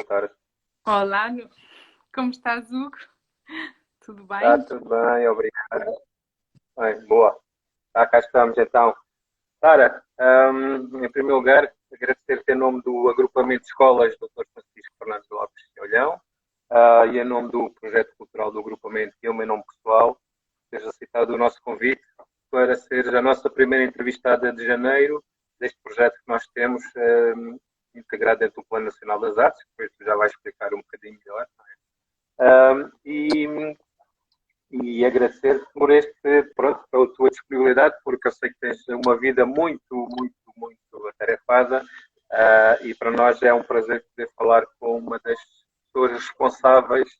boa tarde. Olá, como estás, Hugo? Tudo Está bem? tudo bem, obrigado. Bem, boa. Cá estamos então. Sara, em primeiro lugar, agradecer-te em nome do agrupamento de escolas Dr. Francisco Fernandes Lopes de Olhão e em nome do projeto cultural do agrupamento e em meu nome pessoal, teres aceitado o nosso convite para seres a nossa primeira entrevistada de janeiro deste projeto que nós temos integrado dentro do Plano Nacional das Artes, que depois tu já vais explicar um bocadinho melhor. Um, e e agradecer por pronto, pela tua disponibilidade, porque eu sei que tens uma vida muito atarefada e para nós é um prazer poder falar com uma das pessoas responsáveis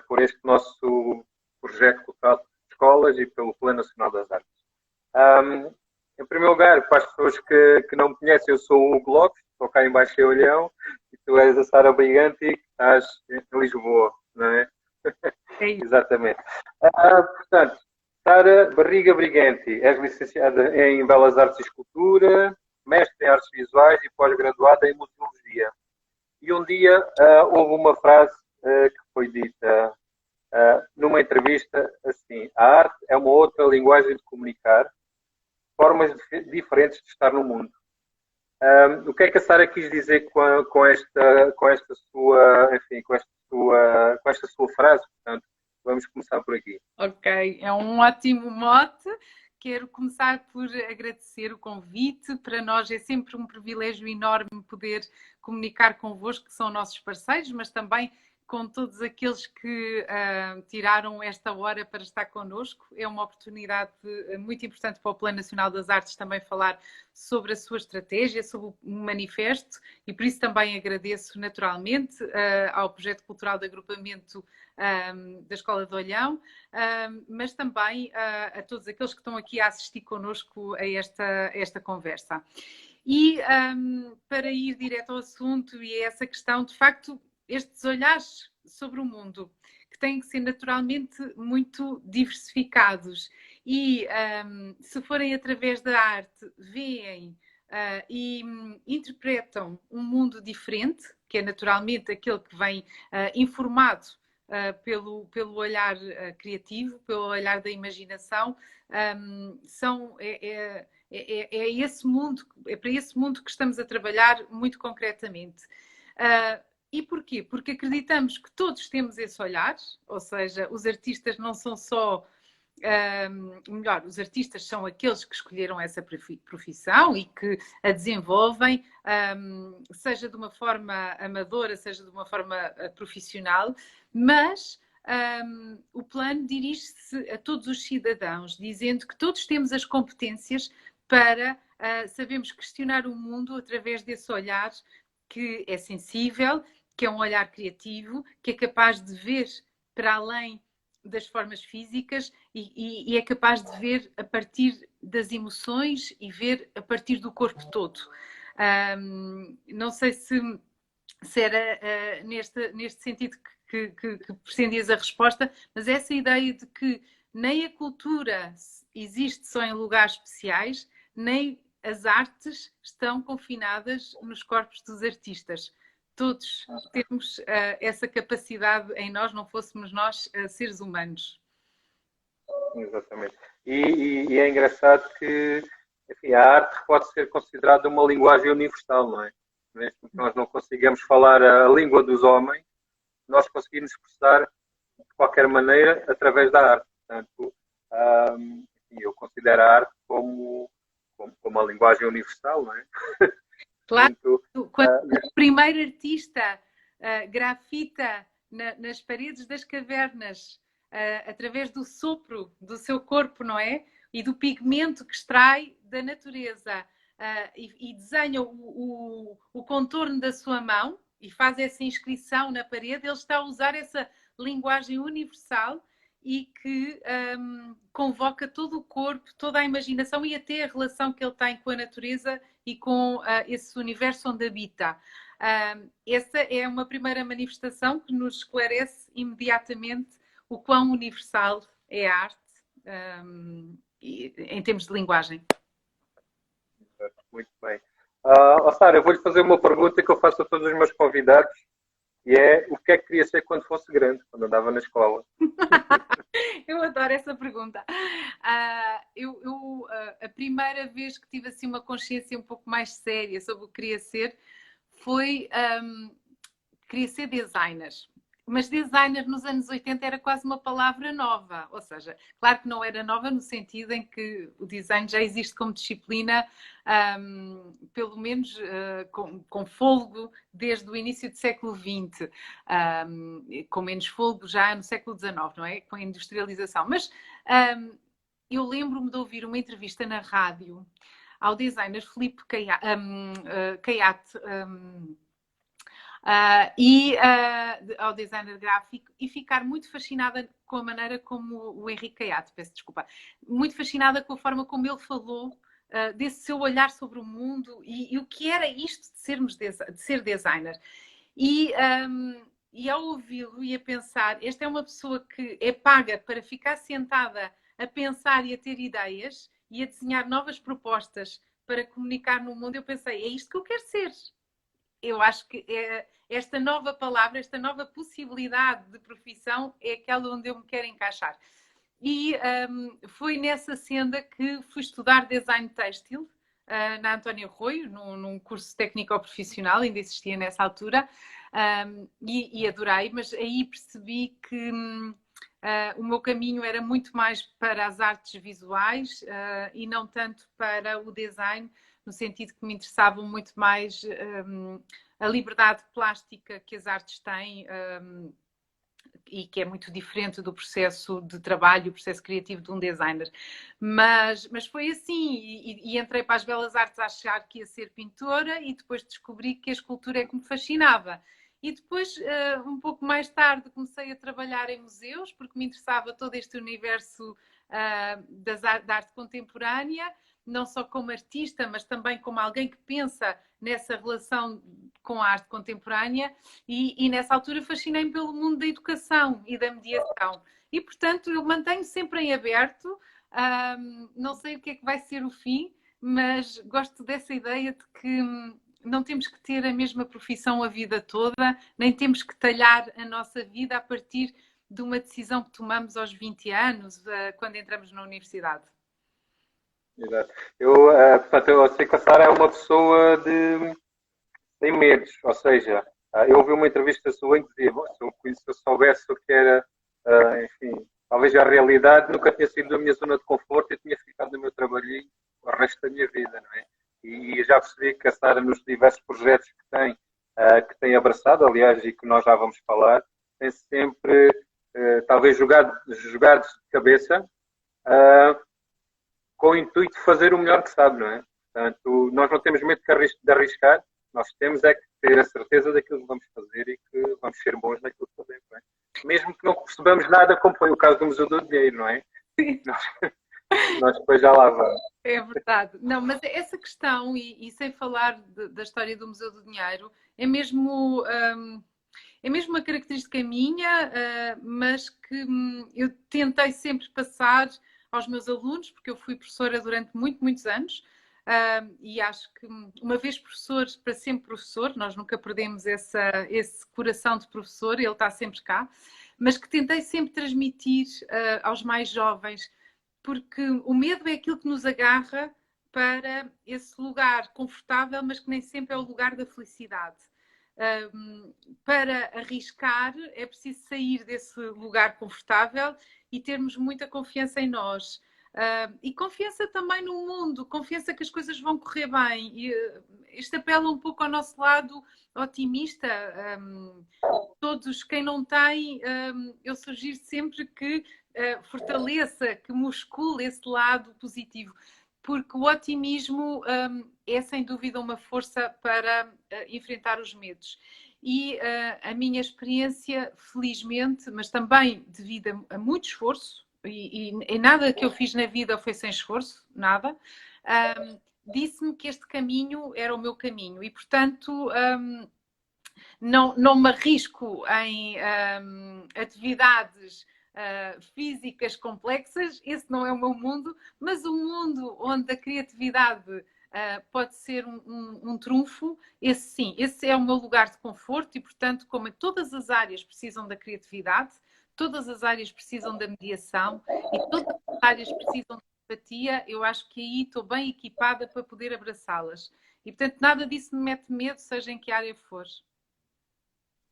por este nosso projeto cultural de escolas e pelo Plano Nacional das Artes. Em primeiro lugar, para as pessoas que não me conhecem, eu sou o Hugo Lopes, estou cá em Baixo em Olhão, e tu és a Sara Briganti, que estás em Lisboa, não é? É isso. Exatamente. Portanto, Sara Barriga Briganti, és licenciada em Belas Artes e Escultura, mestre em Artes Visuais e pós-graduada em Museologia. E um dia houve uma frase que foi dita numa entrevista assim: a arte é uma outra linguagem de comunicar, formas diferentes de estar no mundo. O que é que a Sara quis dizer com esta sua, enfim, com esta sua frase? Portanto, vamos começar por aqui. Ok, é um ótimo mote. Quero começar por agradecer o convite. Para nós é sempre um privilégio enorme poder comunicar convosco, que são nossos parceiros, mas também com todos aqueles que tiraram esta hora para estar connosco. É uma oportunidade muito importante para o Plano Nacional das Artes também falar sobre a sua estratégia, sobre o manifesto, e por isso também agradeço naturalmente ao Projeto Cultural de Agrupamento da Escola de Olhão, mas também a todos aqueles que estão aqui a assistir connosco a esta conversa. E para ir direto ao assunto e a essa questão, de facto, estes olhares sobre o mundo, que têm que ser naturalmente muito diversificados e, se forem através da arte, veem e interpretam um mundo diferente, que é naturalmente aquele que vem informado pelo olhar criativo, pelo olhar da imaginação, é esse mundo, é para esse mundo que estamos a trabalhar muito concretamente. E porquê? Porque acreditamos que todos temos esse olhar, ou seja, os artistas não são só... melhor, os artistas são aqueles que escolheram essa profissão e que a desenvolvem, seja de uma forma amadora, seja de uma forma profissional, mas o plano dirige-se a todos os cidadãos, dizendo que todos temos as competências para sabermos questionar o mundo através desse olhar que é sensível, que é um olhar criativo, que é capaz de ver para além das formas físicas e é capaz de ver a partir das emoções e ver a partir do corpo todo. Não sei se era neste sentido que pretendias a resposta, mas essa ideia de que nem a cultura existe só em lugares especiais, nem as artes estão confinadas nos corpos dos artistas. Todos temos essa capacidade em nós, não fôssemos nós seres humanos. Exatamente. E é engraçado que, enfim, a arte pode ser considerada uma linguagem universal, não é? Mesmo que nós não consigamos falar a língua dos homens, nós conseguimos expressar de qualquer maneira através da arte. Portanto, eu considero a arte como uma linguagem universal, não é? Claro, quando o primeiro artista grafita nas paredes das cavernas através do sopro do seu corpo, não é? E do pigmento que extrai da natureza e desenha o contorno da sua mão e faz essa inscrição na parede, ele está a usar essa linguagem universal e que convoca todo o corpo, toda a imaginação e até a relação que ele tem com a natureza e com esse universo onde habita. Essa é uma primeira manifestação que nos esclarece imediatamente o quão universal é a arte em termos de linguagem. Muito bem. Sara, eu vou-lhe fazer uma pergunta que eu faço a todos os meus convidados E é o que é que queria ser quando fosse grande, quando andava na escola. Eu adoro essa pergunta. A primeira vez que tive assim uma consciência um pouco mais séria sobre o que queria ser foi queria ser designer. Mas designer nos anos 80 era quase uma palavra nova, ou seja, claro que não era nova no sentido em que o design já existe como disciplina, pelo menos com fôlego desde o início do século XX, com menos fôlego já no século XIX, não é? Com a industrialização. Mas eu lembro-me de ouvir uma entrevista na rádio ao designer Filipe Caiate, ao designer gráfico e ficar muito fascinada com a maneira como o Henrique Caiate, peço desculpa, muito fascinada com a forma como ele falou desse seu olhar sobre o mundo e o que era isto de ser designer. E ao ouvi-lo e a pensar, esta é uma pessoa que é paga para ficar sentada a pensar e a ter ideias e a desenhar novas propostas para comunicar no mundo, eu pensei, é isto que eu quero ser. Eu acho que esta nova palavra, esta nova possibilidade de profissão é aquela onde eu me quero encaixar. E foi nessa senda que fui estudar design têxtil na Antónia Arroio, num curso técnico-profissional, ainda existia nessa altura, e adorei, mas aí percebi que o meu caminho era muito mais para as artes visuais e não tanto para o design, no sentido que me interessavam muito mais a liberdade plástica que as artes têm e que é muito diferente do processo de trabalho, o processo criativo de um designer. Mas foi assim, e entrei para as belas artes a achar que ia ser pintora e depois descobri que a escultura é que me fascinava. E depois, um pouco mais tarde, comecei a trabalhar em museus, porque me interessava todo este universo da arte contemporânea, não só como artista, mas também como alguém que pensa nessa relação com a arte contemporânea e nessa altura fascinei-me pelo mundo da educação e da mediação. E, portanto, eu mantenho sempre em aberto, não sei o que é que vai ser o fim, mas gosto dessa ideia de que não temos que ter a mesma profissão a vida toda, nem temos que talhar a nossa vida a partir de uma decisão que tomamos aos 20 anos, quando entramos na universidade. Exato. Portanto, eu sei que a Sara é uma pessoa de sem medos, ou seja, eu ouvi uma entrevista sua em que dizia, se eu soubesse o que era, enfim, talvez a realidade, nunca tinha sido da minha zona de conforto e tinha ficado no meu trabalhinho o resto da minha vida, não é? E já percebi que a Sara, nos diversos projetos que tem abraçado, aliás, e que nós já vamos falar, tem sempre, talvez, jogado de cabeça, com o intuito de fazer o melhor que sabe, não é? Portanto, nós não temos medo de arriscar, nós temos é que ter a certeza daquilo que vamos fazer e que vamos ser bons naquilo que fazemos, não é? Mesmo que não percebamos nada, como foi o caso do Museu do Dinheiro, não é? Nós depois já lá vamos. É verdade. Não, mas essa questão, e sem falar da história do Museu do Dinheiro, é mesmo uma característica minha, mas que eu tentei sempre passar aos meus alunos, porque eu fui professora durante muitos anos, e acho que uma vez professor, para sempre professor, nós nunca perdemos esse coração de professor, ele está sempre cá, mas que tentei sempre transmitir aos mais jovens, porque o medo é aquilo que nos agarra para esse lugar confortável, mas que nem sempre é o lugar da felicidade. Para arriscar é preciso sair desse lugar confortável e termos muita confiança em nós. E confiança também no mundo, confiança que as coisas vão correr bem. E, isto apela um pouco ao nosso lado otimista. Todos, quem não tem, eu sugiro sempre que fortaleça, que muscule esse lado positivo, porque o otimismo é sem dúvida uma força para enfrentar os medos. E a minha experiência, felizmente, mas também devido a muito esforço, e nada que eu fiz na vida foi sem esforço, nada, disse-me que este caminho era o meu caminho e, portanto, não me arrisco em atividades físicas complexas, esse não é o meu mundo, mas o mundo onde a criatividade pode ser um trunfo. Esse sim, esse é o meu lugar de conforto e, portanto, como todas as áreas precisam da criatividade, todas as áreas precisam da mediação e todas as áreas precisam de empatia, eu acho que aí estou bem equipada para poder abraçá-las. E, portanto, nada disso me mete medo, seja em que área for.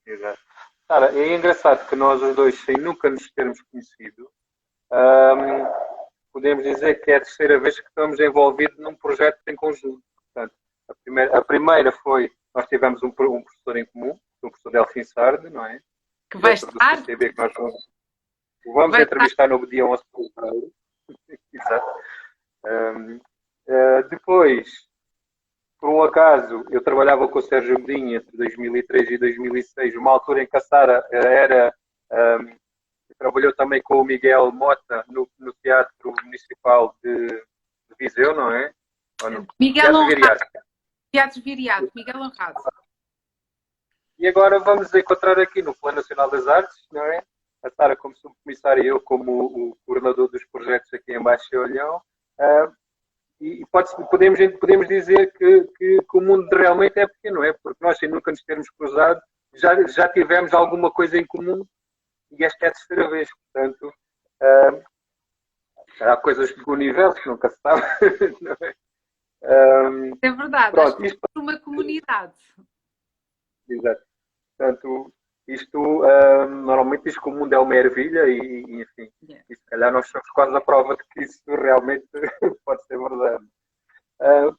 Exato. Cara, é engraçado que nós os dois, sem nunca nos termos conhecido, ahm, podemos dizer que é a terceira vez que estamos envolvidos num projeto em conjunto. Portanto, a primeira foi, nós tivemos um professor em comum, o professor Delfim Sarde, não é? Que vai Dentro do estar. CCB, que nós vamos Vai entrevistar no dia 11 de fevereiro. Exato. Ahm, depois, por um acaso, eu trabalhava com o Sérgio Godinho entre 2003 e 2006, uma altura em que a Sara trabalhou também com o Miguel Mota no Teatro Municipal de Viseu, não é? Ou no Miguel Teatro Honrado. Viriato. Teatro Viriato, Miguel Honrado. E agora vamos encontrar aqui no Plano Nacional das Artes, não é? A Sara como subcomissária e eu como o coordenador dos projetos aqui em Baixo de Olhão. E podemos dizer que o mundo realmente é pequeno, não é? Porque nós, sem nunca nos termos cruzado, já tivemos alguma coisa em comum e esta é a terceira vez. Portanto, há coisas do universo que nunca se sabe. Não é? É verdade, Pronto, acho que isto, é uma comunidade. exato. Portanto, isto, normalmente diz que o mundo é uma ervilha e enfim, e se calhar nós somos quase a prova de que isso realmente pode ser verdade.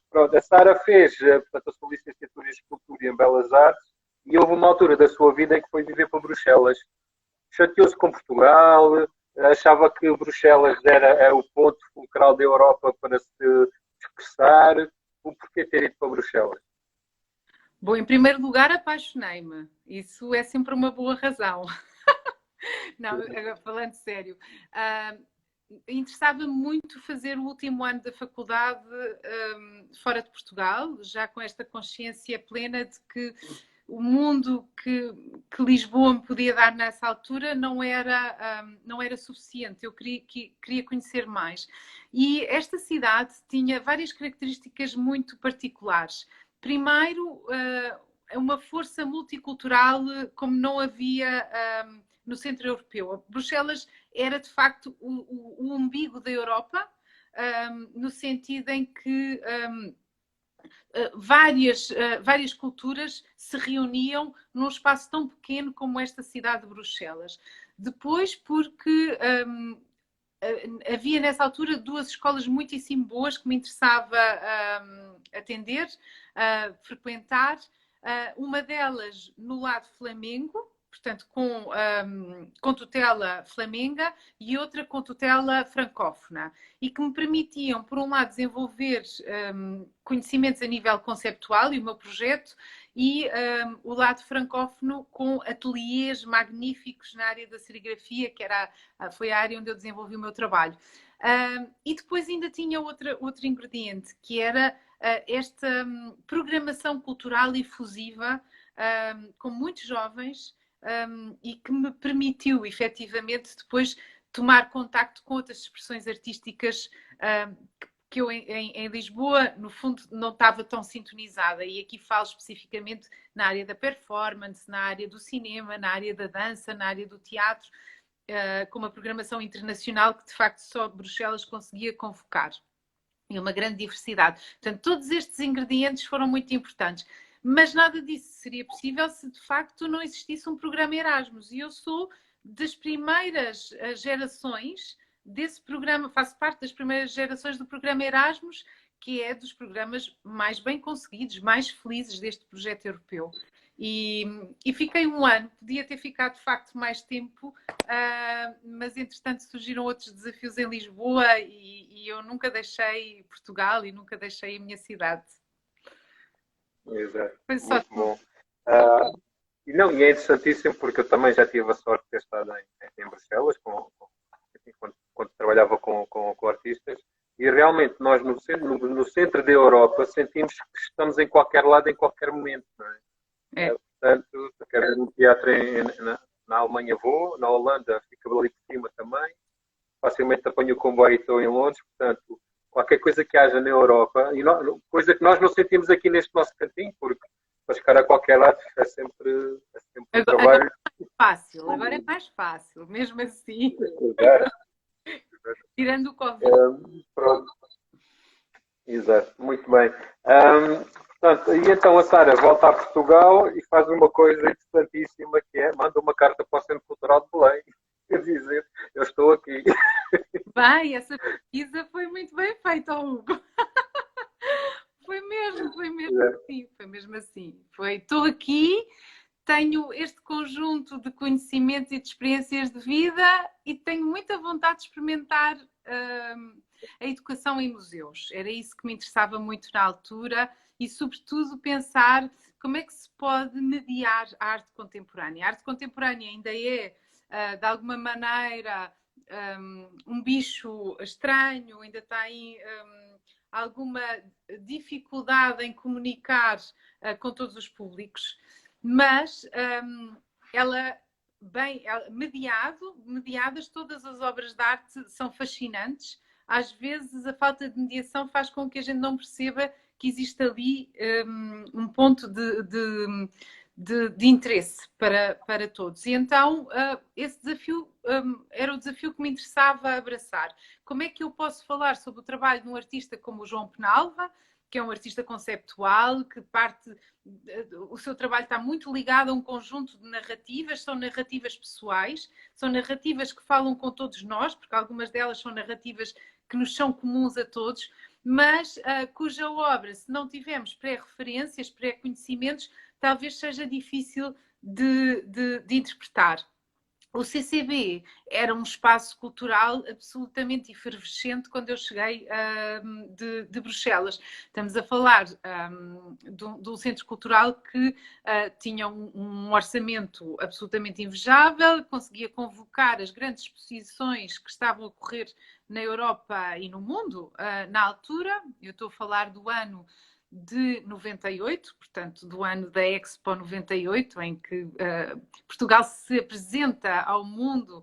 Pronto, a Sara fez, portanto, a sua licenciatura em Escultura e em Belas Artes e houve uma altura da sua vida em que foi viver para Bruxelas. Chateou-se com Portugal, achava que Bruxelas era o ponto fulcral da Europa para se expressar. O porquê ter ido para Bruxelas? Bom, em primeiro lugar, apaixonei-me. Isso é sempre uma boa razão. Não, agora, falando sério. Interessava-me muito fazer o último ano da faculdade fora de Portugal, já com esta consciência plena de que o mundo que Lisboa me podia dar nessa altura não era suficiente. Eu queria conhecer mais. E esta cidade tinha várias características muito particulares. Primeiro, uma força multicultural como não havia no centro europeu. Bruxelas era, de facto, o umbigo da Europa, no sentido em que várias culturas se reuniam num espaço tão pequeno como esta cidade de Bruxelas. Depois, porque havia nessa altura duas escolas muitíssimo boas que me interessava atender, frequentar. Uma delas no lado flamengo, portanto com tutela flamenga, e outra com tutela francófona, e que me permitiam, por um lado, desenvolver conhecimentos a nível conceptual e o meu projeto, e o lado francófono com ateliês magníficos na área da serigrafia, que foi a área onde eu desenvolvi o meu trabalho. E depois ainda tinha outro ingrediente, que era esta programação cultural efusiva com muitos jovens e que me permitiu, efetivamente, depois tomar contacto com outras expressões artísticas que eu em Lisboa, no fundo, não estava tão sintonizada. E aqui falo especificamente na área da performance, na área do cinema, na área da dança, na área do teatro, com uma programação internacional que, de facto, só Bruxelas conseguia convocar. E uma grande diversidade. Portanto, todos estes ingredientes foram muito importantes. Mas nada disso seria possível se, de facto, não existisse um programa Erasmus. E eu sou das primeiras gerações desse programa, faço parte das primeiras gerações do programa Erasmus, que é dos programas mais bem conseguidos, mais felizes deste projeto europeu. E fiquei um ano, podia ter ficado de facto mais tempo, mas entretanto surgiram outros desafios em Lisboa e eu nunca deixei Portugal e nunca deixei a minha cidade. Exato. Foi só Muito bom. E é interessantíssimo porque eu também já tive a sorte de ter estado em Bruxelas quando trabalhava com artistas e realmente nós no centro da Europa sentimos que estamos em qualquer lado, em qualquer momento. Não é? Portanto, quer dizer, um teatro na Alemanha vou, na Holanda fica ali por cima também, facilmente apanho o comboio e estou em Londres, portanto, qualquer coisa que haja na Europa, e coisa que nós não sentimos aqui neste nosso cantinho, porque para chegar a qualquer lado é sempre um trabalho. Agora é mais fácil, mesmo assim, tirando o Covid. Pronto. Exato, muito bem. Portanto, e então a Sara volta a Portugal e faz uma coisa interessantíssima, que é manda uma carta para o Centro Cultural de Belém a dizer, eu estou aqui. Bem, essa pesquisa foi muito bem feita, Hugo. Foi mesmo assim, foi mesmo assim. Estou aqui, tenho este conjunto de conhecimentos e de experiências de vida e tenho muita vontade de experimentar a educação em museus. Era isso que me interessava muito na altura e, sobretudo, pensar como é que se pode mediar a arte contemporânea. A arte contemporânea ainda é, de alguma maneira, um bicho estranho, ainda tem alguma dificuldade em comunicar com todos os públicos, mas mediadas, todas as obras de arte são fascinantes. Às vezes a falta de mediação faz com que a gente não perceba que existe ali um ponto de interesse para todos. E então esse desafio era o desafio que me interessava abraçar. Como é que eu posso falar sobre o trabalho de um artista como o João Penalva, que é um artista conceptual, que o seu trabalho está muito ligado a um conjunto de narrativas, são narrativas pessoais, são narrativas que falam com todos nós, porque algumas delas são narrativas que nos são comuns a todos, mas cuja obra, se não tivermos pré-referências, pré-conhecimentos, talvez seja difícil de interpretar. O CCB era um espaço cultural absolutamente efervescente quando eu cheguei de Bruxelas. Estamos a falar de um centro cultural que tinha um orçamento absolutamente invejável, conseguia convocar as grandes exposições que estavam a ocorrer na Europa e no mundo na altura. Eu estou a falar do ano de 98, portanto, do ano da Expo 98, em que Portugal se apresenta ao mundo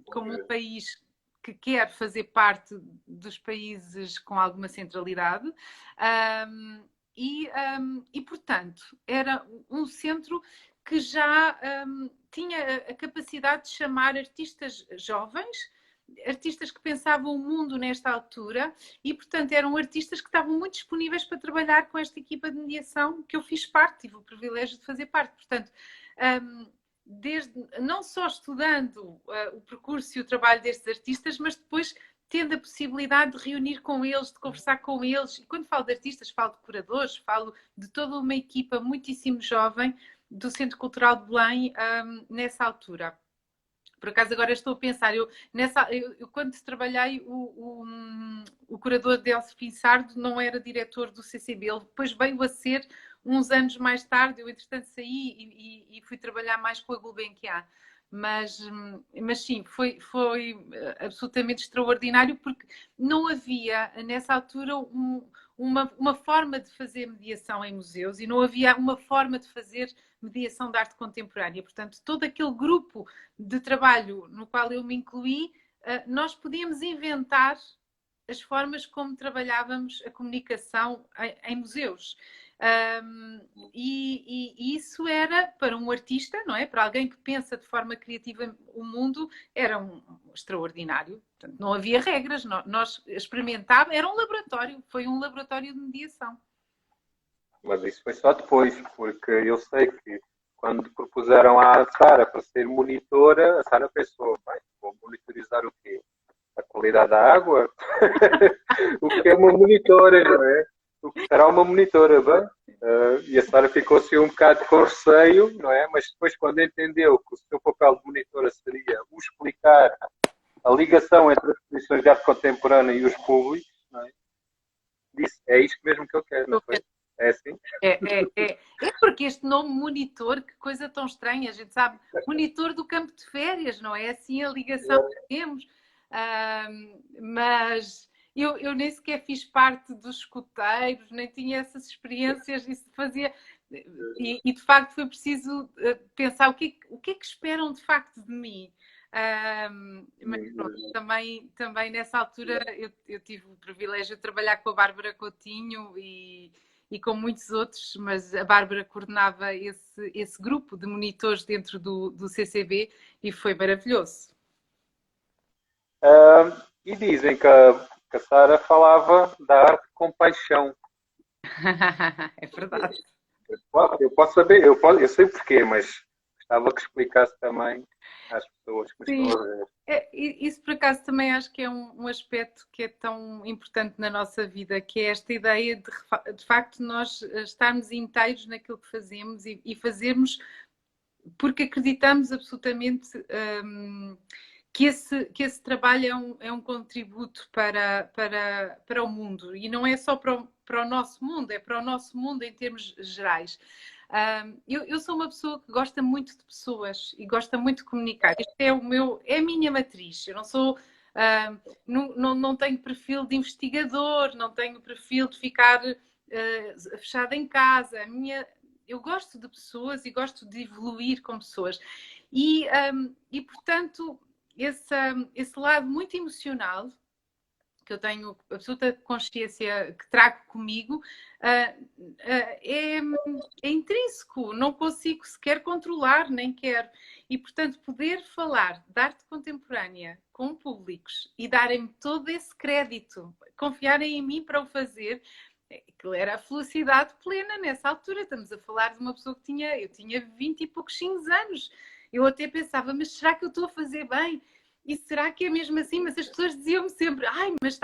como um país que quer fazer parte dos países com alguma centralidade. Portanto, era um centro que já tinha a capacidade de chamar artistas jovens, artistas que pensavam o mundo nesta altura e, portanto, eram artistas que estavam muito disponíveis para trabalhar com esta equipa de mediação que eu fiz parte, tive o privilégio de fazer parte. Portanto, não só estudando o percurso e o trabalho destes artistas, mas depois tendo a possibilidade de reunir com eles, de conversar com eles. E quando falo de artistas, falo de curadores, falo de toda uma equipa muitíssimo jovem do Centro Cultural de Belém nessa altura. Por acaso agora estou a pensar, eu quando trabalhei, o curador Delfim Sardo não era diretor do CCB, ele depois veio a ser uns anos mais tarde, eu entretanto saí e fui trabalhar mais com a Gulbenkian. Mas sim, foi absolutamente extraordinário porque não havia nessa altura uma forma de fazer mediação em museus e não havia uma forma de fazer mediação de arte contemporânea. Portanto, todo aquele grupo de trabalho no qual eu me incluí, nós podíamos inventar as formas como trabalhávamos a comunicação em museus. E isso era para um artista, não é? Para alguém que pensa de forma criativa o mundo, era extraordinário. Portanto, não havia regras, nós experimentávamos, era um laboratório, foi um laboratório de mediação. Mas isso foi só depois, porque eu sei que quando propuseram à Sara para ser monitora, a Sara pensou, bem, vou monitorizar o quê? A qualidade da água? O que é uma monitora, não é? O que será uma monitora, bem? E a Sara ficou assim um bocado com receio, não é? Mas depois, quando entendeu que o seu papel de monitora seria o explicar a ligação entre as exposições de arte contemporânea e os públicos, não é? Disse, é isto mesmo que eu quero, não foi? É assim? É porque este nome monitor, que coisa tão estranha, a gente sabe, monitor do campo de férias, não é assim a ligação que temos? Mas eu nem sequer fiz parte dos escuteiros, nem tinha essas experiências, isso fazia... E de facto foi preciso pensar o que é que esperam de facto de mim. Mas pronto, também nessa altura eu tive o privilégio de trabalhar com a Bárbara Coutinho e com muitos outros, mas a Bárbara coordenava esse grupo de monitores dentro do CCB e foi maravilhoso. E dizem que a Sara falava da arte com paixão. É verdade. Eu posso saber, eu sei porquê, mas gostava que explicasse também às pessoas que me Sim. estão a ver. Isso por acaso também acho que é um aspecto que é tão importante na nossa vida, que é esta ideia de facto nós estarmos inteiros naquilo que fazemos e fazermos porque acreditamos absolutamente que esse trabalho é um contributo para o mundo e não é só para o nosso mundo, é para o nosso mundo em termos gerais. Eu sou uma pessoa que gosta muito de pessoas e gosta muito de comunicar. Isto é a minha matriz. Eu não sou, não tenho perfil de investigador, não tenho perfil de ficar fechada em casa. Eu gosto de pessoas e gosto de evoluir com pessoas. E portanto, esse lado muito emocional que eu tenho absoluta consciência que trago comigo, é intrínseco, não consigo sequer controlar, nem quero. E, portanto, poder falar de arte contemporânea com públicos e darem-me todo esse crédito, confiarem em mim para o fazer, aquilo era a felicidade plena nessa altura. Estamos a falar de uma pessoa que eu tinha 20 e poucos anos. Eu até pensava, mas será que eu estou a fazer bem? E será que é mesmo assim? Mas as pessoas diziam-me sempre, mas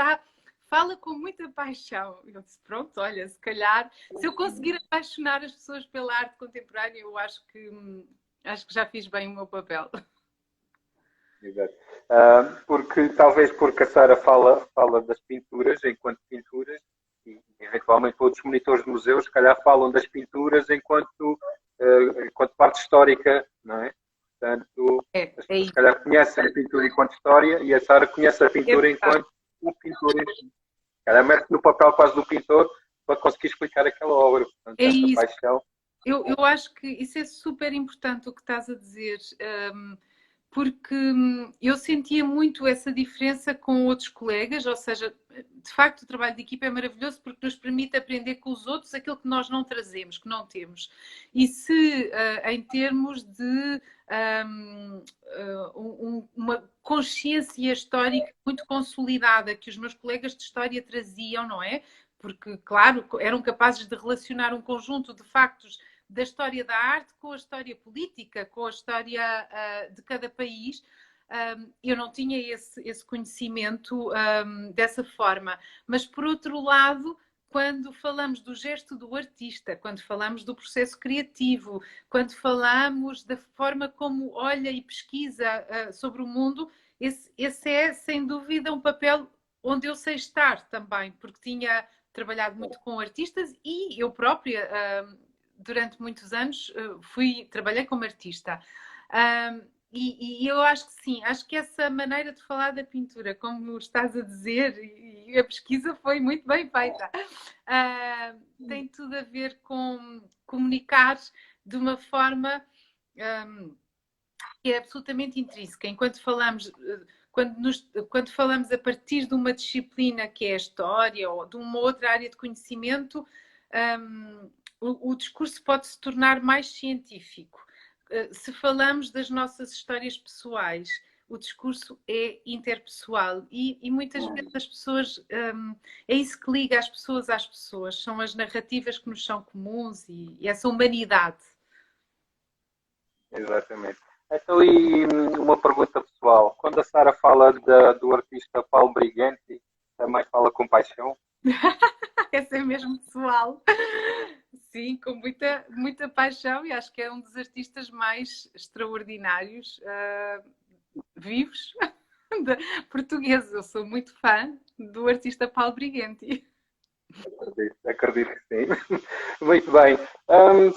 fala com muita paixão. Eu disse, pronto, olha, se calhar, se eu conseguir apaixonar as pessoas pela arte contemporânea, eu acho que já fiz bem o meu papel. Exato. Talvez porque a Sara fala das pinturas enquanto pinturas e eventualmente outros monitores de museus, se calhar falam das pinturas enquanto parte histórica, não é? Portanto, as pessoas, se calhar, conhecem a pintura enquanto história e a Sara conhece a pintura enquanto o pintor. Se calhar mete no papel quase do pintor para conseguir explicar aquela obra. Portanto, essa paixão. Eu acho que isso é super importante o que estás a dizer, porque eu sentia muito essa diferença com outros colegas, ou seja, de facto o trabalho de equipa é maravilhoso porque nos permite aprender com os outros aquilo que nós não trazemos, que não temos. E se em termos de uma consciência histórica muito consolidada que os meus colegas de história traziam, não é? Porque, claro, eram capazes de relacionar um conjunto de factos da história da arte com a história política, com a história de cada país. Eu não tinha esse conhecimento dessa forma. Mas, por outro lado, quando falamos do gesto do artista, quando falamos do processo criativo, quando falamos da forma como olha e pesquisa sobre o mundo, esse é, sem dúvida, um papel onde eu sei estar também, porque tinha trabalhado muito com artistas e eu própria durante muitos anos trabalhei como artista. E eu acho que sim, acho que essa maneira de falar da pintura, como estás a dizer, e a pesquisa foi muito bem feita, tem tudo a ver com comunicar de uma forma que é absolutamente intrínseca. Enquanto falamos, quando falamos a partir de uma disciplina que é a história ou de uma outra área de conhecimento, o discurso pode se tornar mais científico. Se falamos das nossas histórias pessoais, o discurso é interpessoal e muitas vezes as pessoas, é isso que liga as pessoas às pessoas, são as narrativas que nos são comuns e essa humanidade. Exatamente. Então, e uma pergunta pessoal. Quando a Sara fala do artista Paulo Briganti, também fala com paixão? Essa é mesmo pessoal. Sim, com muita paixão e acho que é um dos artistas mais extraordinários vivos portugueses. Eu sou muito fã do artista Paulo Briganti. Acredito que sim. Muito bem.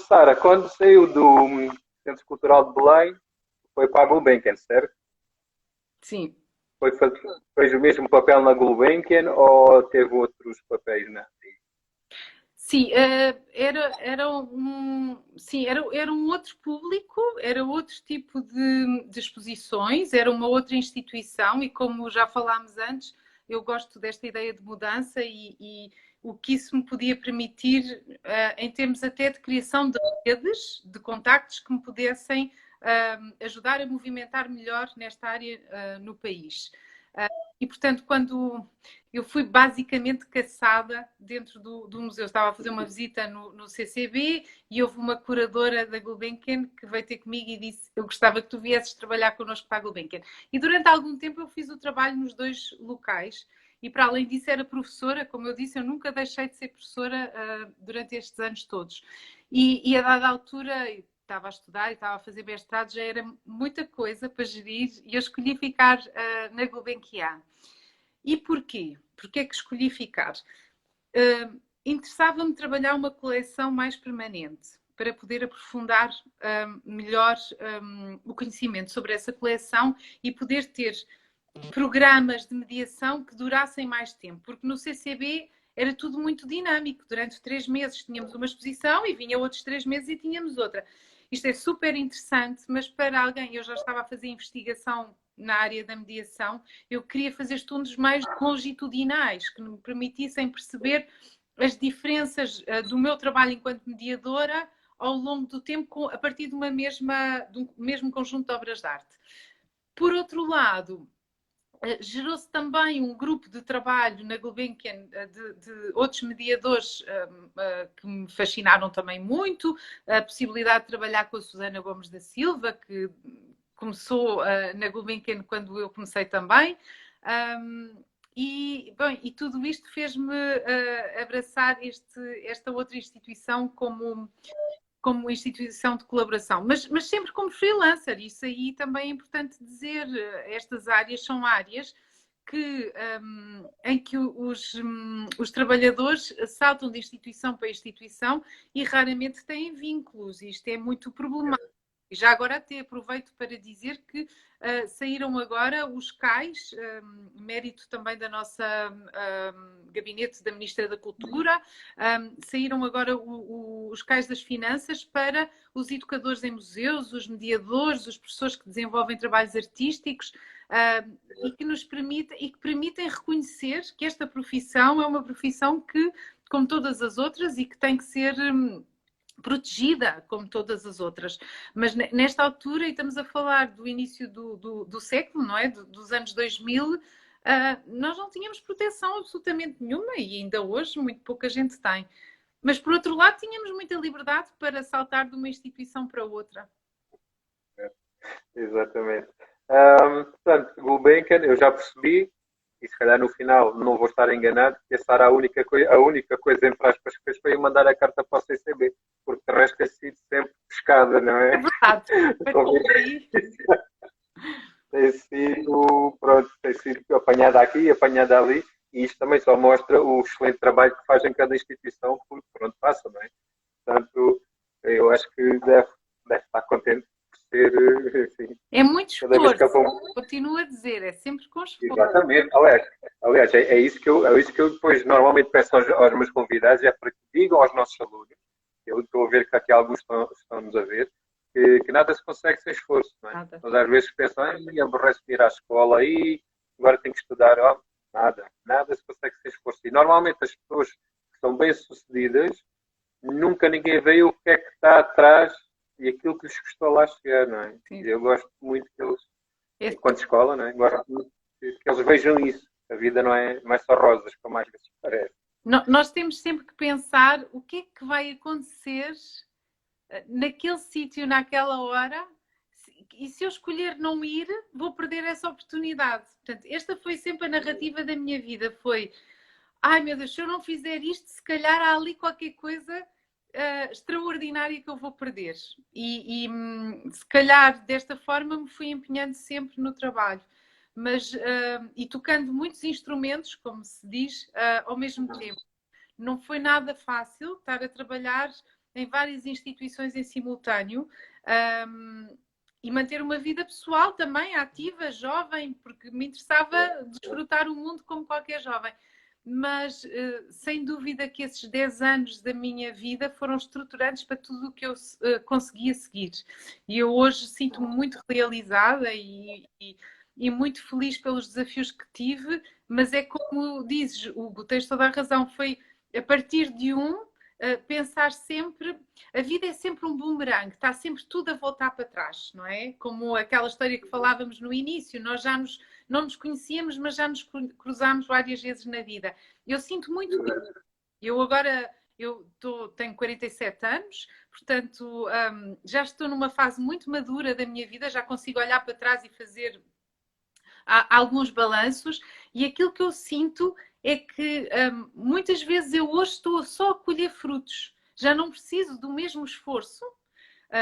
Sara, quando saiu do Centro Cultural de Belém, foi para a Gulbenkian, certo? Sim. Fez o mesmo papel na Gulbenkian ou teve outros papéis? Não? Sim, era um outro público, era outro tipo de exposições, era uma outra instituição e como já falámos antes, eu gosto desta ideia de mudança e o que isso me podia permitir em termos até de criação de redes, de contactos que me pudessem ajudar a movimentar melhor nesta área no país. E, portanto, quando eu fui basicamente caçada dentro do museu, estava a fazer uma visita no CCB e houve uma curadora da Gulbenkian que veio ter comigo e disse: eu gostava que tu viesses trabalhar connosco para a Gulbenkian. E durante algum tempo eu fiz o trabalho nos dois locais e, para além disso, era professora. Como eu disse, eu nunca deixei de ser professora durante estes anos todos. E a dada altura estava a estudar e estava a fazer mestrado, já era muita coisa para gerir e eu escolhi ficar na Gulbenkian. E porquê? Porquê é que escolhi ficar? Interessava-me trabalhar uma coleção mais permanente para poder aprofundar melhor o conhecimento sobre essa coleção e poder ter programas de mediação que durassem mais tempo, porque no CCB era tudo muito dinâmico. Durante 3 meses tínhamos uma exposição e vinha outros 3 meses e tínhamos outra. Isto é super interessante, mas para alguém, eu já estava a fazer investigação na área da mediação, eu queria fazer estudos mais longitudinais, que me permitissem perceber as diferenças do meu trabalho enquanto mediadora ao longo do tempo, a partir de um mesmo conjunto de obras de arte. Por outro lado, gerou-se também um grupo de trabalho na Gulbenkian de outros mediadores que me fascinaram também muito. A possibilidade de trabalhar com a Susana Gomes da Silva, que começou na Gulbenkian quando eu comecei também. E tudo isto fez-me abraçar esta outra instituição como instituição de colaboração, mas sempre como freelancer. Isso aí também é importante dizer. Estas áreas são áreas em que os trabalhadores saltam de instituição para instituição e raramente têm vínculos. Isto é muito problemático. E já agora até aproveito para dizer que saíram agora os CAIs, mérito também da nossa gabinete da Ministra da Cultura, saíram agora os CAIs das finanças para os educadores em museus, os mediadores, os professores que desenvolvem trabalhos artísticos e que permitem reconhecer que esta profissão é uma profissão que, como todas as outras, e que tem que ser protegida como todas as outras. Mas nesta altura, e estamos a falar do início do século, não é? Dos anos 2000, nós não tínhamos proteção absolutamente nenhuma e ainda hoje muito pouca gente tem. Mas, por outro lado, tínhamos muita liberdade para saltar de uma instituição para outra. Exatamente. Portanto, Gulbenkian, eu já percebi, e se calhar no final não vou estar enganado, que essa era a única coisa, entre aspas, que fez foi eu mandar a carta para o CCB, porque de resto tem sido sempre pescada, não é? É verdade. Tem sido apanhada aqui, apanhada ali, e isto também só mostra o excelente trabalho que faz em cada instituição por onde passa, não é? Portanto, eu acho que deve estar contente por ser, enfim, é muito esforço, continuo a dizer, é sempre com esforço. Exatamente, aliás é isso que eu depois normalmente peço aos meus convidados, é para que digam aos nossos alunos, eu estou a ver que aqui alguns estão-nos a ver, que nada se consegue sem esforço, não é? Mas às vezes pensam, aborrece ir à escola e agora tenho que estudar, nada se consegue sem esforço. E normalmente as pessoas que são bem-sucedidas, nunca ninguém vê o que é que está atrás e aquilo que lhes custou lá chegar, não é? Sim. Eu gosto muito que eles, enquanto escola, não é? Gosto muito que eles vejam isso. A vida não é só rosas, como às vezes parece. Nós temos sempre que pensar o que é que vai acontecer naquele sítio, naquela hora, e se eu escolher não ir, vou perder essa oportunidade. Portanto, esta foi sempre a narrativa da minha vida. Foi, ai meu Deus, se eu não fizer isto, se calhar há ali qualquer coisa extraordinária que eu vou perder. E se calhar desta forma me fui empenhando sempre no trabalho. Mas, e tocando muitos instrumentos, como se diz, ao mesmo tempo. Não foi nada fácil estar a trabalhar em várias instituições em simultâneo e manter uma vida pessoal também ativa, jovem, porque me interessava desfrutar o mundo como qualquer jovem. mas sem dúvida que esses 10 anos da minha vida foram estruturantes para tudo o que eu conseguia seguir. E eu hoje sinto-me muito realizada e muito feliz pelos desafios que tive, mas é como dizes, Hugo, tens toda a razão, foi a partir de pensar sempre, a vida é sempre um boomerang, está sempre tudo a voltar para trás, não é? Como aquela história que falávamos no início, nós não nos conhecíamos, mas já nos cruzámos várias vezes na vida. Eu sinto muito isso. Eu agora tenho 47 anos, portanto já estou numa fase muito madura da minha vida, já consigo olhar para trás e fazer alguns balanços, e aquilo que eu sinto é que muitas vezes eu hoje estou só a colher frutos, já não preciso do mesmo esforço,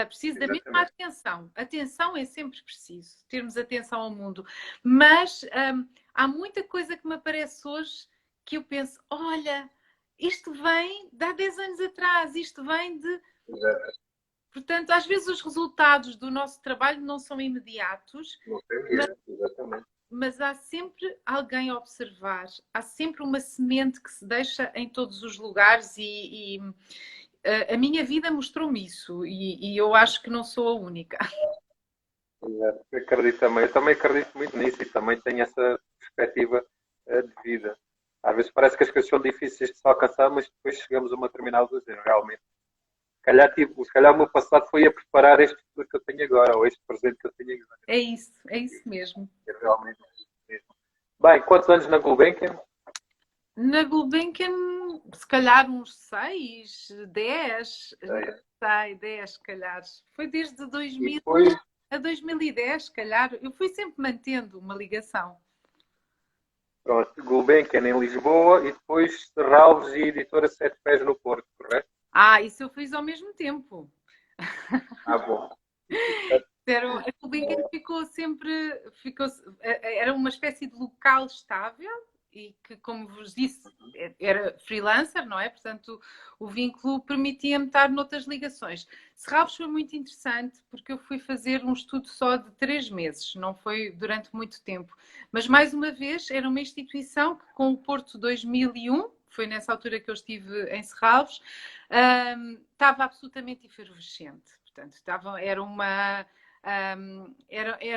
preciso da mesma atenção. Atenção é sempre preciso, termos atenção ao mundo, mas há muita coisa que me aparece hoje que eu penso, olha, isto vem de há 10 anos atrás, isto vem de... Portanto, às vezes os resultados do nosso trabalho não são imediatos, mas há sempre alguém a observar, há sempre uma semente que se deixa em todos os lugares e a minha vida mostrou-me isso e eu acho que não sou a única. Eu também acredito muito nisso e também tenho essa perspectiva de vida. Às vezes parece que as coisas são difíceis de se alcançar, mas depois chegamos a uma determinada altura, realmente. Se calhar o meu passado foi a preparar este futuro que eu tenho agora, ou este presente que eu tenho agora. É isso mesmo. É realmente isso mesmo. Bem, quantos anos na Gulbenkian? Na Gulbenkian, se calhar uns 6, 10, sei, 10, se calhar. Foi desde 2000 a 2010, se calhar. Eu fui sempre mantendo uma ligação. Pronto, Gulbenkian em Lisboa e depois Serralves e Editora Sete Pés no Porto, correto? Isso eu fiz ao mesmo tempo. Bom. A Gulbenkian era uma espécie de local estável e que, como vos disse, era freelancer, não é? Portanto, o vínculo permitia-me estar noutras ligações. Serralves foi muito interessante porque eu fui fazer um estudo só de 3 meses, não foi durante muito tempo. Mas, mais uma vez, era uma instituição que, com o Porto 2001, foi nessa altura que eu estive em Serralves, estava absolutamente efervescente. Portanto, era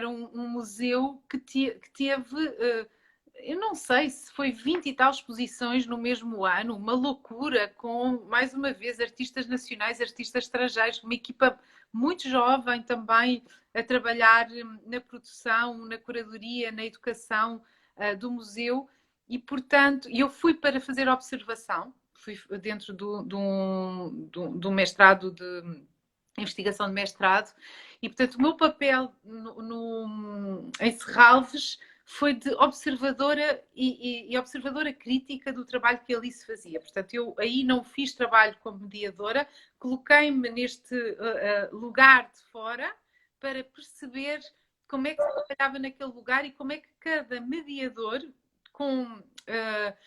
um museu que teve... eu não sei se foi 20 e tal exposições no mesmo ano, uma loucura, com, mais uma vez, artistas nacionais, artistas estrangeiros, uma equipa muito jovem também a trabalhar na produção, na curadoria, na educação do museu. E, portanto, eu fui para fazer observação, fui dentro do mestrado de investigação de mestrado, e, portanto, o meu papel em Serralves foi de observadora e observadora crítica do trabalho que ali se fazia. Portanto, eu aí não fiz trabalho como mediadora, coloquei-me neste lugar de fora para perceber como é que se trabalhava naquele lugar e como é que cada mediador,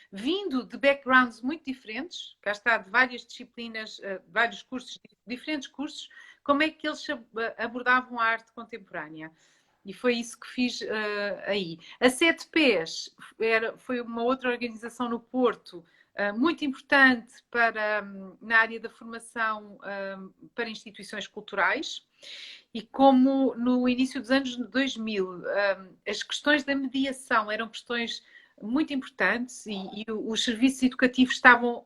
vindo de backgrounds muito diferentes, cá está, de várias disciplinas, vários cursos, diferentes cursos, como é que eles abordavam a arte contemporânea. E foi isso que fiz aí. A Sete Pés foi uma outra organização no Porto, muito importante na área da formação para instituições culturais. E como no início dos anos 2000 as questões da mediação eram questões muito importantes e os serviços educativos estavam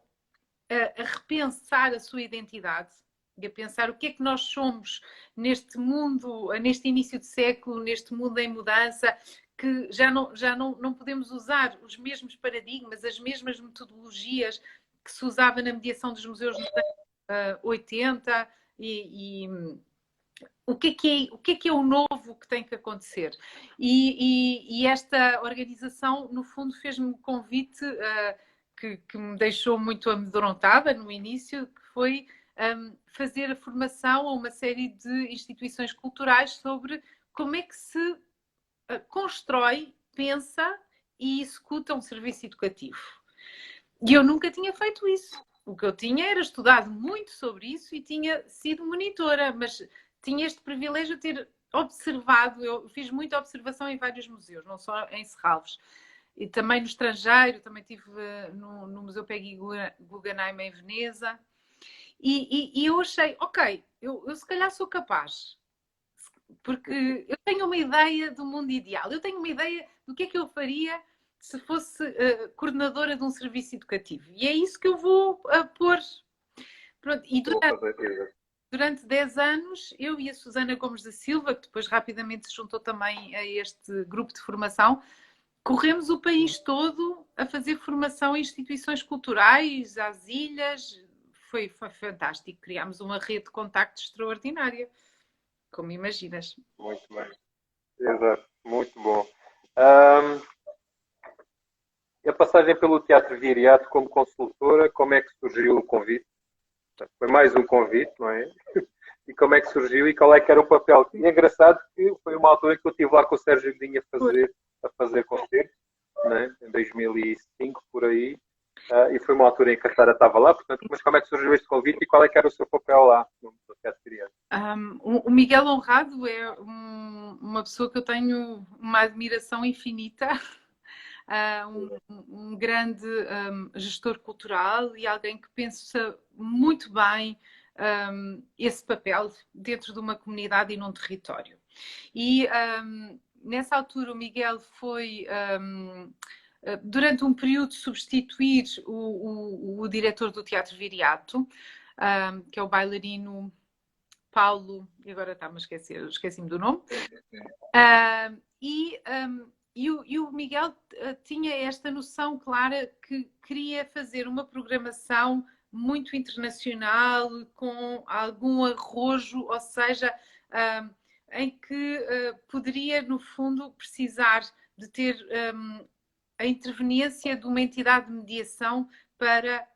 a repensar a sua identidade e a pensar o que é que nós somos neste mundo, neste início de século, neste mundo em mudança, que já não podemos usar os mesmos paradigmas, as mesmas metodologias que se usava na mediação dos museus nos anos 80 e o que é o novo que tem que acontecer? E esta organização, no fundo, fez-me um convite que me deixou muito amedrontada no início, que foi fazer a formação a uma série de instituições culturais sobre como é que se constrói, pensa e executa um serviço educativo. E eu nunca tinha feito isso. O que eu tinha era estudado muito sobre isso e tinha sido monitora, mas tinha este privilégio de ter observado, eu fiz muita observação em vários museus, não só em Serralves. e também no estrangeiro, também estive no Museu Peggy Guggenheim em Veneza. E eu achei, ok, eu se calhar sou capaz, porque eu tenho uma ideia do mundo ideal, eu tenho uma ideia do que é que eu faria se fosse coordenadora de um serviço educativo. E é isso que eu vou pôr. Pronto, e durante 10 anos, eu e a Susana Gomes da Silva, que depois rapidamente se juntou também a este grupo de formação, corremos o país todo a fazer formação em instituições culturais, às ilhas. Foi fantástico. Criámos uma rede de contactos extraordinária, como imaginas. Muito bem. Exato. Muito bom. A passagem pelo Teatro Viriato como consultora, como é que surgiu o convite? Foi mais um convite, não é? E como é que surgiu e qual é que era o papel? E é engraçado que foi uma altura que eu estive lá com o Sérgio Godinho a fazer concertos, né? Em 2005, por aí. E foi uma altura em que a Sara estava lá, portanto, mas como é que surgiu este convite e qual é que era o seu papel lá no Teatro Viriato? O Miguel Honrado é uma pessoa que eu tenho uma admiração infinita. Um grande gestor cultural e alguém que pensa muito bem esse papel dentro de uma comunidade e num território. E nessa altura o Miguel foi, durante um período, substituir o diretor do Teatro Viriato, que é o bailarino Paulo, e agora está-me a esquecer, esqueci-me do nome. E o Miguel tinha esta noção clara que queria fazer uma programação muito internacional, com algum arrojo, ou seja, em que poderia, no fundo, precisar de ter a interveniência de uma entidade de mediação para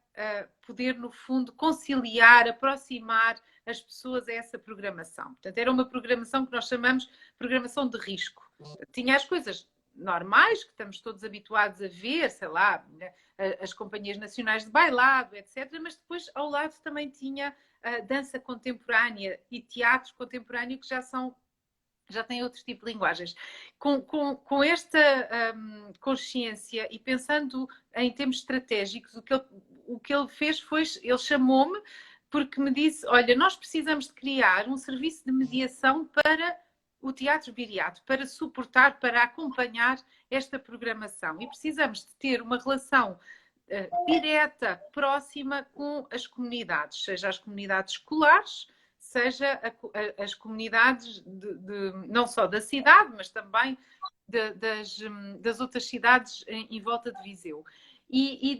poder, no fundo, conciliar, aproximar as pessoas a essa programação. Portanto, era uma programação que nós chamamos de programação de risco. Tinha as coisas normais, que estamos todos habituados a ver, sei lá, as companhias nacionais de bailado, etc. Mas depois, ao lado, também tinha dança contemporânea e teatro contemporâneo, que já têm outro tipo de linguagens. Com esta consciência e pensando em termos estratégicos, o que ele fez foi, ele chamou-me porque me disse, olha, nós precisamos de criar um serviço de mediação para o Teatro Viriato, para suportar, para acompanhar esta programação. E precisamos de ter uma relação direta, próxima com as comunidades, seja as comunidades escolares, seja as comunidades não só da cidade, mas também das outras cidades em volta de Viseu. E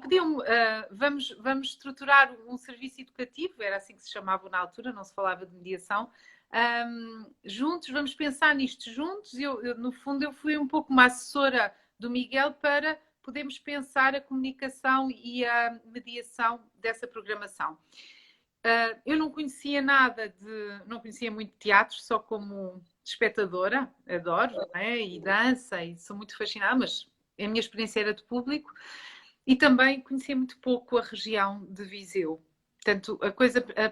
pediu-me, vamos estruturar um serviço educativo, era assim que se chamava na altura, não se falava de mediação, juntos, vamos pensar nisto juntos. No fundo, eu fui um pouco uma assessora do Miguel para podermos pensar a comunicação e a mediação dessa programação. Eu não conhecia não conhecia muito teatro, só como espectadora, adoro, não é? E dança, e sou muito fascinada, mas a minha experiência era de público, e também conhecia muito pouco a região de Viseu. Portanto,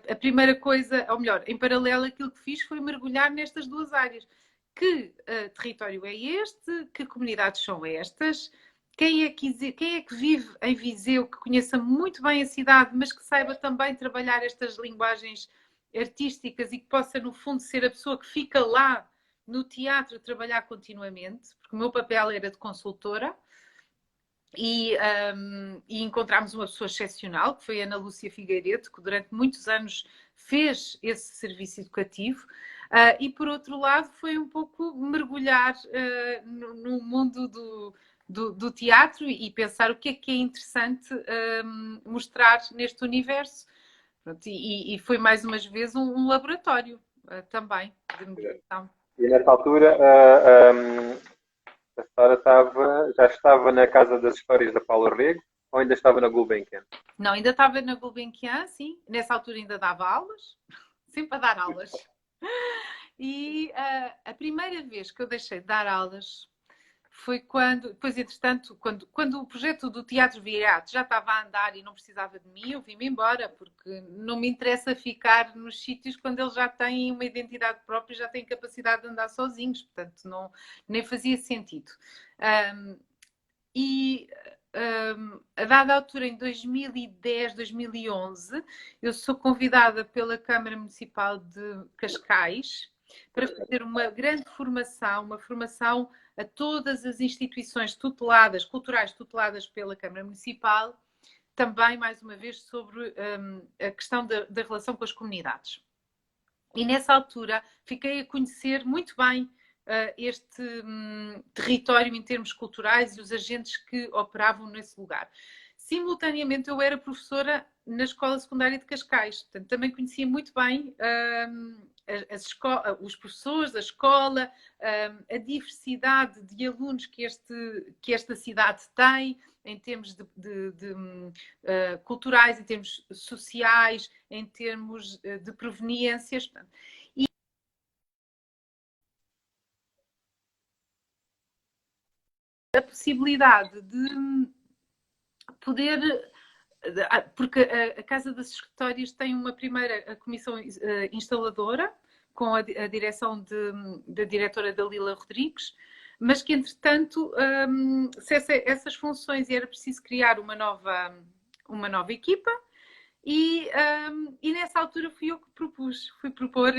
a primeira coisa, ou melhor, em paralelo, aquilo que fiz foi mergulhar nestas duas áreas. Que território é este? Que comunidades são estas? Quem é que vive em Viseu, que conheça muito bem a cidade, mas que saiba também trabalhar estas linguagens artísticas e que possa, no fundo, ser a pessoa que fica lá no teatro a trabalhar continuamente, porque o meu papel era de consultora. E encontramos uma pessoa excepcional, que foi a Ana Lúcia Figueiredo, que durante muitos anos fez esse serviço educativo. E, por outro lado, foi um pouco mergulhar no mundo do teatro e pensar o que é interessante mostrar neste universo. Pronto, e foi mais uma vez um laboratório também de meditação. E nessa altura a Sara já estava na Casa das Histórias da Paula Rego ou ainda estava na Gulbenkian? Não, ainda estava na Gulbenkian, sim. Nessa altura ainda dava aulas, sempre a dar aulas. E a primeira vez que eu deixei de dar aulas foi quando, depois, entretanto, quando o projeto do Teatro Viriato já estava a andar e não precisava de mim, eu vim-me embora, porque não me interessa ficar nos sítios quando eles já têm uma identidade própria, já têm capacidade de andar sozinhos, portanto, nem fazia sentido. e a dada altura, em 2010, 2011, eu sou convidada pela Câmara Municipal de Cascais para fazer uma grande formação, uma formação a todas as instituições tuteladas, culturais tuteladas pela Câmara Municipal, também, mais uma vez, sobre a questão da relação com as comunidades. E nessa altura fiquei a conhecer muito bem este território em termos culturais e os agentes que operavam nesse lugar. Simultaneamente, eu era professora na Escola Secundária de Cascais, portanto, também conhecia muito bem os professores da escola, a diversidade de alunos que esta cidade tem, em termos culturais, em termos sociais, em termos de proveniências. A possibilidade de poder, porque a Casa das Histórias tem uma primeira comissão instaladora, com a direção da diretora Dalila Rodrigues, mas que, entretanto, se essas funções era preciso criar uma nova equipa, e nessa altura fui eu que propus, fui propor,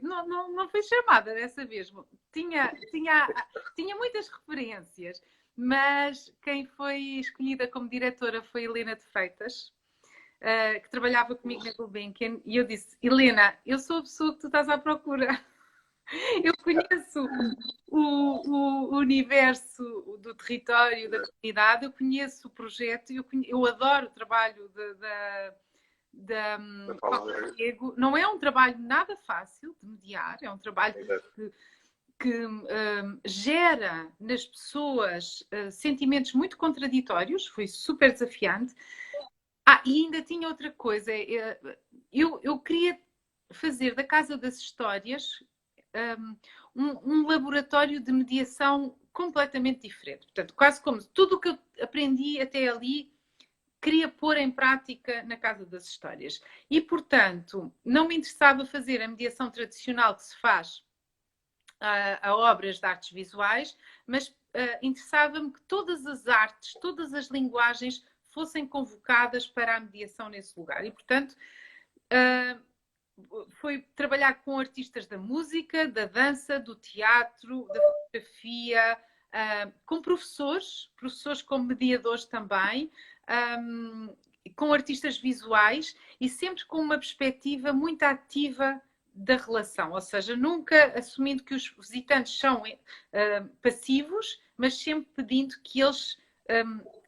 não foi chamada dessa vez, tinha muitas referências, mas quem foi escolhida como diretora foi Helena de Freitas, que trabalhava comigo na Gulbenkian, e eu disse: Helena, eu sou a pessoa que tu estás à procura. Eu conheço o universo do território, da comunidade, eu conheço o projeto, eu adoro o trabalho da Diego. Não é um trabalho nada fácil de mediar, é um trabalho que gera nas pessoas sentimentos muito contraditórios, foi super desafiante. E ainda tinha outra coisa, eu queria fazer da Casa das Histórias um laboratório de mediação completamente diferente. Portanto, quase como tudo o que eu aprendi até ali queria pôr em prática na Casa das Histórias. E, portanto, não me interessava fazer a mediação tradicional que se faz a obras de artes visuais, mas interessava-me que todas as artes, todas as linguagens fossem convocadas para a mediação nesse lugar. E, portanto, foi trabalhar com artistas da música, da dança, do teatro, da fotografia, com professores como mediadores também, com artistas visuais e sempre com uma perspectiva muito ativa da relação, ou seja, nunca assumindo que os visitantes são passivos, mas sempre pedindo que eles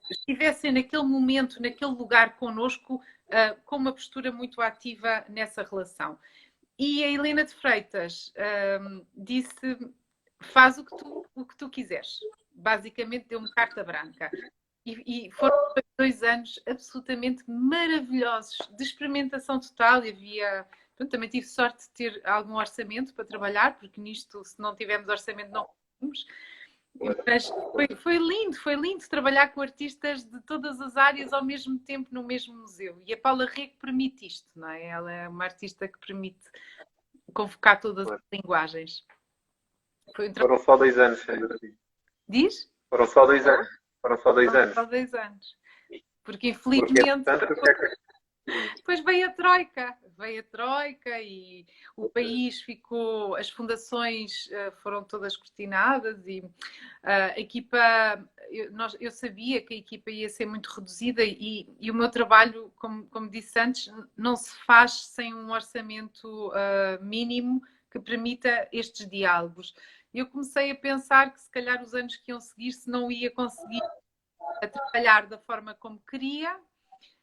estivessem naquele momento, naquele lugar connosco, com uma postura muito ativa nessa relação. E a Helena de Freitas disse: faz o que tu quiseres. Basicamente deu-me carta branca. E foram 2 anos absolutamente maravilhosos, de experimentação total. Também tive sorte de ter algum orçamento para trabalhar, porque nisto, se não tivermos orçamento, não podemos. Mas foi lindo trabalhar com artistas de todas as áreas ao mesmo tempo no mesmo museu. E a Paula Rego permite isto, não é? Ela é uma artista que permite convocar todas as linguagens. Foram só 2 anos. Diz? Foram só 2 anos. Foram só 2 anos. Só 2 anos. Porque infelizmente... Depois veio a Troika e o país ficou, as fundações foram todas cortinadas e a equipa, eu sabia que a equipa ia ser muito reduzida e o meu trabalho, como disse antes, não se faz sem um orçamento mínimo que permita estes diálogos. Eu comecei a pensar que se calhar os anos que iam seguir, se não ia conseguir trabalhar da forma como queria.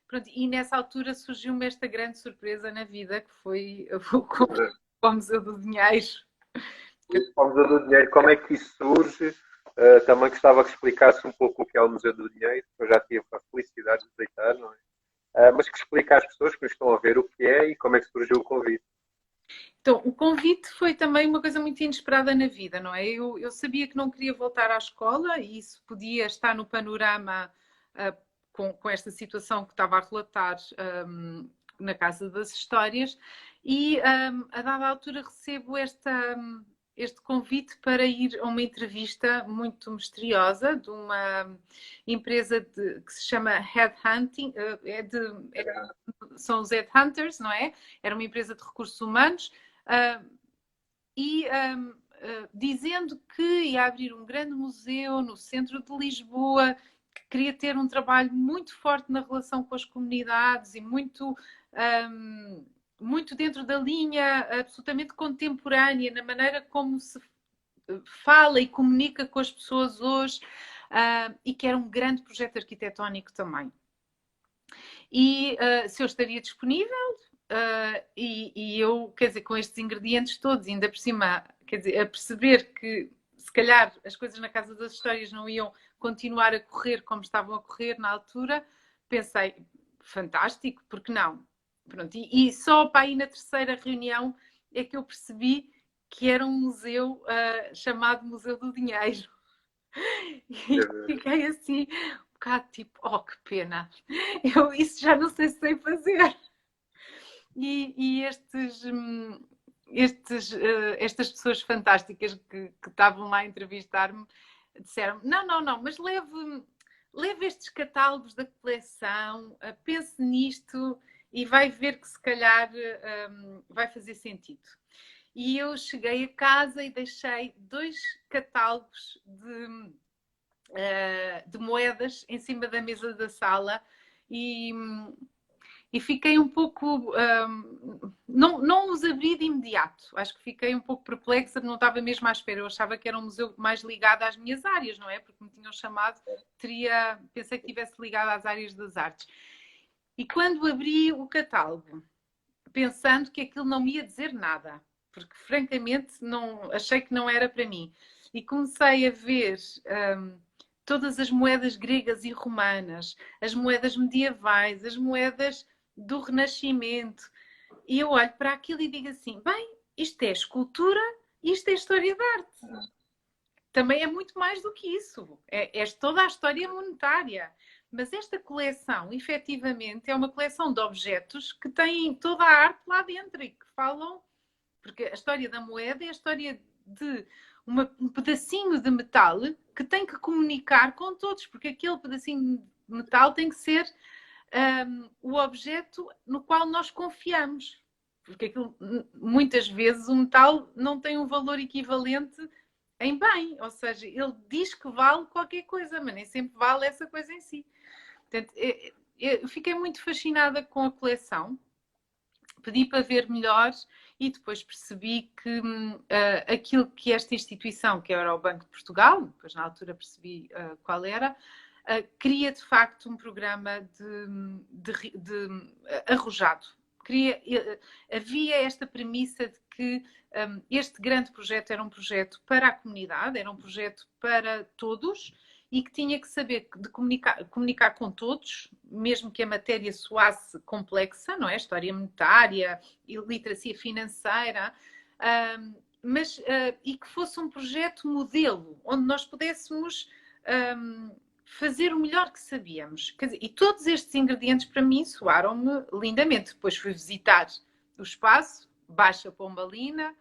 Pronto, e nessa altura surgiu-me esta grande surpresa na vida, que foi o Museu do Dinheiro. O Museu do Dinheiro, como é que isso surge? Também gostava que explicasse um pouco o que é o Museu do Dinheiro, que eu já tive a felicidade de visitar, não é? Mas que explique às pessoas que nos estão a ver o que é e como é que surgiu o convite. Então, o convite foi também uma coisa muito inesperada na vida, não é? Eu sabia que não queria voltar à escola e isso podia estar no panorama com esta situação que estava a relatar na Casa das Histórias e a dada altura recebo este convite para ir a uma entrevista muito misteriosa de uma empresa que se chama Headhunting, são os Headhunters, não é? Era uma empresa de recursos humanos, dizendo que ia abrir um grande museu no centro de Lisboa, que queria ter um trabalho muito forte na relação com as comunidades e muito dentro da linha absolutamente contemporânea, na maneira como se fala e comunica com as pessoas hoje, e que era um grande projeto arquitetónico também. E se eu estaria disponível, e eu, quer dizer, com estes ingredientes todos, ainda por cima, quer dizer, a perceber que se calhar as coisas na Casa das Histórias não iam continuar a correr como estavam a correr na altura, pensei, fantástico, porque não? Pronto, e só para aí na terceira reunião é que eu percebi que era um museu chamado Museu do Dinheiro. E fiquei assim, um bocado tipo, oh, que pena, eu isso já não sei se sei fazer. E estas pessoas fantásticas que estavam lá a entrevistar-me disseram: não, mas leve estes catálogos da coleção, pense nisto e vai ver que se calhar vai fazer sentido. E eu cheguei a casa e deixei 2 catálogos de moedas em cima da mesa da sala e fiquei um pouco... não os abri de imediato. Acho que fiquei um pouco perplexa, não estava mesmo à espera. Eu achava que era um museu mais ligado às minhas áreas, não é? Porque me tinham chamado, pensei que estivesse ligado às áreas das artes. E quando abri o catálogo, pensando que aquilo não me ia dizer nada, porque francamente achei que não era para mim. E comecei a ver todas as moedas gregas e romanas, as moedas medievais, as moedas do Renascimento. E eu olho para aquilo e digo assim, bem, isto é escultura, isto é história de arte. Também é muito mais do que isso. É toda a história monetária. Mas esta coleção, efetivamente, é uma coleção de objetos que têm toda a arte lá dentro e que falam... Porque a história da moeda é a história de um pedacinho de metal que tem que comunicar com todos, porque aquele pedacinho de metal tem que ser o objeto no qual nós confiamos. Porque aquilo, muitas vezes o metal não tem um valor equivalente em bem, ou seja, ele diz que vale qualquer coisa, mas nem sempre vale essa coisa em si. Portanto, eu fiquei muito fascinada com a coleção, pedi para ver melhor e depois percebi que aquilo que esta instituição, que era o Banco de Portugal, depois na altura percebi qual era, queria de facto um programa de arrojado. Havia esta premissa de que este grande projeto era um projeto para a comunidade, era um projeto para todos e que tinha que saber de comunicar com todos, mesmo que a matéria soasse complexa, não é? História monetária e literacia financeira, e que fosse um projeto modelo, onde nós pudéssemos fazer o melhor que sabíamos. Quer dizer, e todos estes ingredientes para mim soaram-me lindamente. Depois fui visitar o espaço, Baixa Pombalina,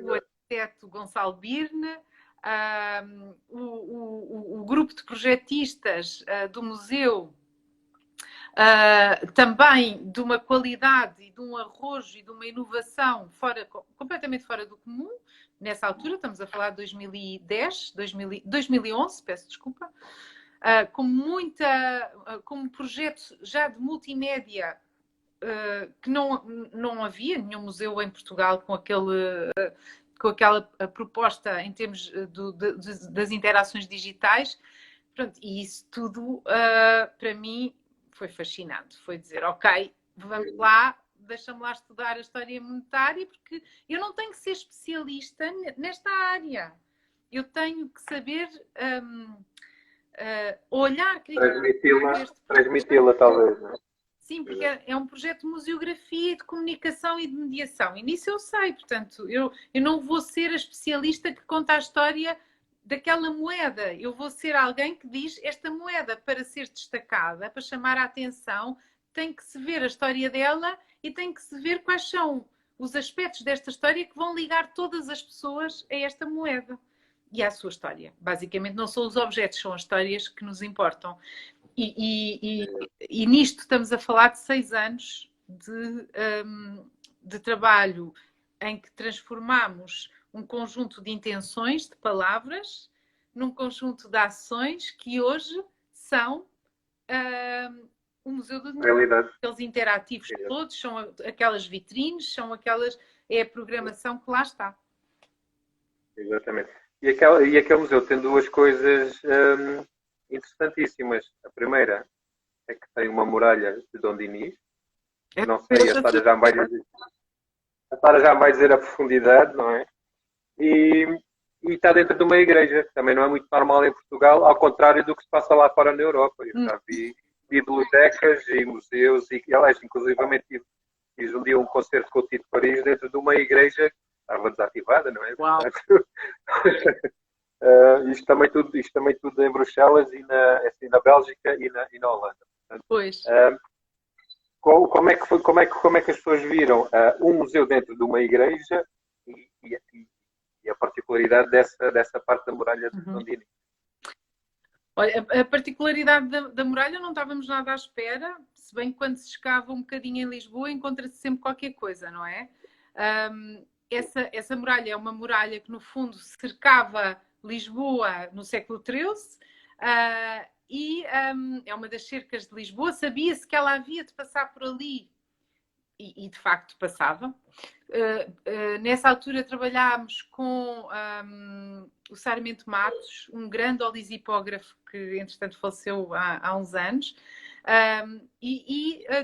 o arquiteto Gonçalo Birne, o grupo de projetistas do museu, também de uma qualidade e de um arrojo e de uma inovação completamente fora do comum. Nessa altura, estamos a falar de 2010, 2011, peço desculpa, com um projeto já de multimédia que não havia nenhum museu em Portugal com aquela proposta em termos das interações digitais. Pronto, e isso tudo, para mim, foi fascinante. Foi dizer, ok, vamos lá, deixa-me lá estudar a história monetária, porque eu não tenho que ser especialista nesta área. Eu tenho que saber olhar criticamente. Transmiti-la, talvez, não é? Sim, porque é um projeto de museografia, de comunicação e de mediação. E nisso eu sei, portanto, eu não vou ser a especialista que conta a história daquela moeda. Eu vou ser alguém que diz esta moeda, para ser destacada, para chamar a atenção, tem que se ver a história dela e tem que se ver quais são os aspectos desta história que vão ligar todas as pessoas a esta moeda e à sua história. Basicamente, não são os objetos, são as histórias que nos importam. E nisto estamos a falar de 6 anos de trabalho em que transformamos um conjunto de intenções, de palavras, num conjunto de ações que hoje são o Museu do Dinheiro. Aqueles interativos todos, são aquelas vitrines, é a programação que lá está. Exatamente. E aquele museu tem duas coisas interessantíssimas. A primeira é que tem uma muralha de Dom Dinis. Não sei, a Sara já me vai dizer a profundidade, não é? E está dentro de uma igreja. Também não é muito normal em Portugal, ao contrário do que se passa lá fora na Europa. Eu já vi bibliotecas e museus, e aliás, inclusivamente fiz um dia um concerto com o Tito Paris dentro de uma igreja que estava desativada, não é? Uau. Isto também tudo em Bruxelas e na Bélgica e na Holanda. Portanto, pois. Como é que as pessoas viram um museu dentro de uma igreja e a particularidade dessa parte da muralha de Dom Dinis? Olha, a particularidade da muralha não estávamos nada à espera, se bem que quando se escava um bocadinho em Lisboa encontra-se sempre qualquer coisa, não é? Essa muralha é uma muralha que no fundo cercava Lisboa no século XIII e é uma das cercas de Lisboa. Sabia-se que ela havia de passar por ali e de facto passava. Nessa altura trabalhámos com o Sarmento Matos, um grande olisipógrafo que entretanto faleceu há uns anos,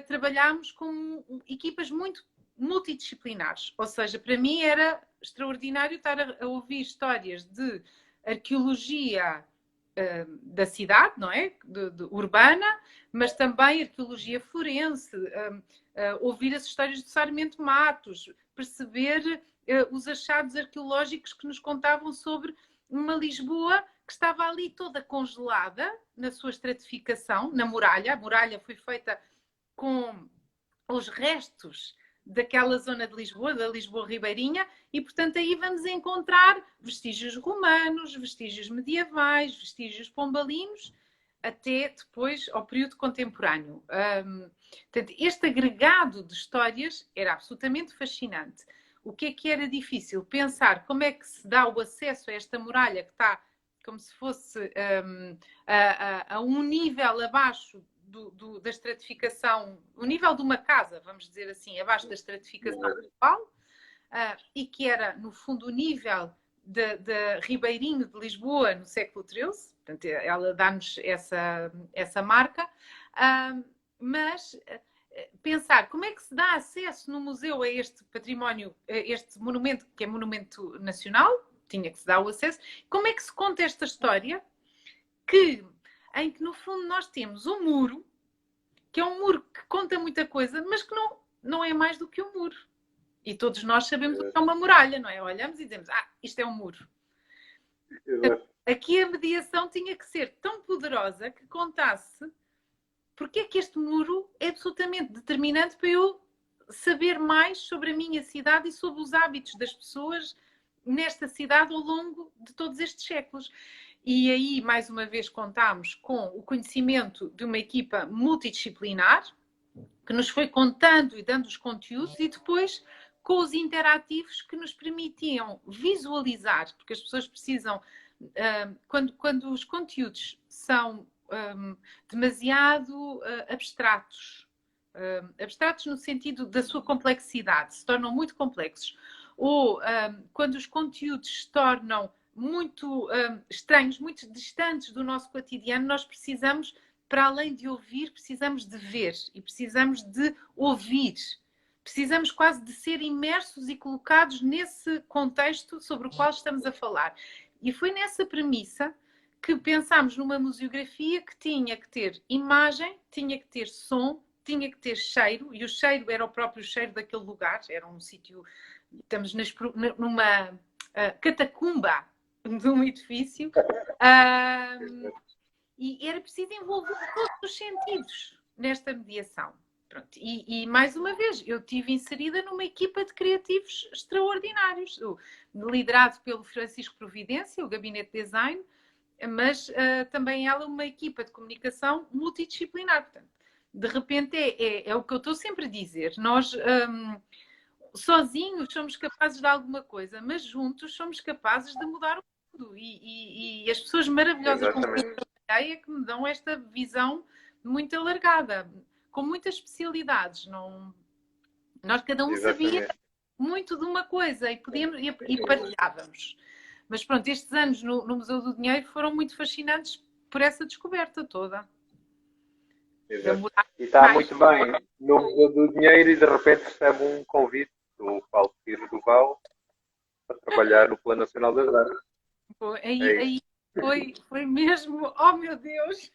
trabalhámos com equipas muito multidisciplinares, ou seja, para mim era extraordinário estar a ouvir histórias de arqueologia da cidade, não é? De urbana, mas também arqueologia forense, ouvir as histórias do Sarmento Matos, perceber os achados arqueológicos que nos contavam sobre uma Lisboa que estava ali toda congelada na sua estratificação, na muralha. A muralha foi feita com os restos daquela zona de Lisboa, da Lisboa ribeirinha, e portanto aí vamos encontrar vestígios romanos, vestígios medievais, vestígios pombalinos, até depois ao período contemporâneo. Portanto, este agregado de histórias era absolutamente fascinante. O que é que era difícil? Pensar como é que se dá o acesso a esta muralha que está como se fosse a um nível abaixo da estratificação, o nível de uma casa, vamos dizer assim, abaixo da estratificação global, e que era, no fundo, o nível de Ribeirinho de Lisboa no século XIII. Portanto, ela dá-nos essa marca. Mas pensar como é que se dá acesso no museu a este património, a este monumento, que é monumento nacional, tinha que se dar o acesso. Como é que se conta esta história em que no fundo nós temos um muro, que é um muro que conta muita coisa, mas que não é mais do que um muro. E todos nós sabemos o que é uma muralha, não é? Olhamos e dizemos, isto é um muro. Aqui a mediação tinha que ser tão poderosa que contasse porque é que este muro é absolutamente determinante para eu saber mais sobre a minha cidade e sobre os hábitos das pessoas nesta cidade ao longo de todos estes séculos. E aí, mais uma vez, contámos com o conhecimento de uma equipa multidisciplinar que nos foi contando e dando os conteúdos e depois com os interativos que nos permitiam visualizar, porque as pessoas precisam, quando os conteúdos são demasiado abstratos, abstratos no sentido da sua complexidade, se tornam muito complexos, ou quando os conteúdos se tornam muito estranhos, muito distantes do nosso cotidiano, nós precisamos, para além de ouvir, precisamos de ver e precisamos de ouvir. Precisamos quase de ser imersos e colocados nesse contexto sobre o qual estamos a falar. E foi nessa premissa que pensámos numa museografia que tinha que ter imagem, tinha que ter som, tinha que ter cheiro, e o cheiro era o próprio cheiro daquele lugar, era um sítio, estamos numa catacumba de um edifício, e era preciso envolver todos os sentidos nesta mediação. Pronto. E mais uma vez, eu estive inserida numa equipa de criativos extraordinários, liderado pelo Francisco Providência, o Gabinete de Design, mas também ela uma equipa de comunicação multidisciplinar. Portanto, de repente é o que eu estou sempre a dizer. Nós sozinhos somos capazes de alguma coisa, mas juntos somos capazes de mudar o mundo. E as pessoas maravilhosas com quem eu trabalhei é que me dão esta visão muito alargada, com muitas especialidades. Não... Nós cada um sabia muito de uma coisa e podíamos e partilhávamos. Mas pronto, estes anos no Museu do Dinheiro foram muito fascinantes por essa descoberta toda. Exato. E está muito bem no Museu do Dinheiro e de repente recebe um convite do Paulo Pires Duval para trabalhar no Plano Nacional das Artes. Aí foi mesmo, oh meu Deus!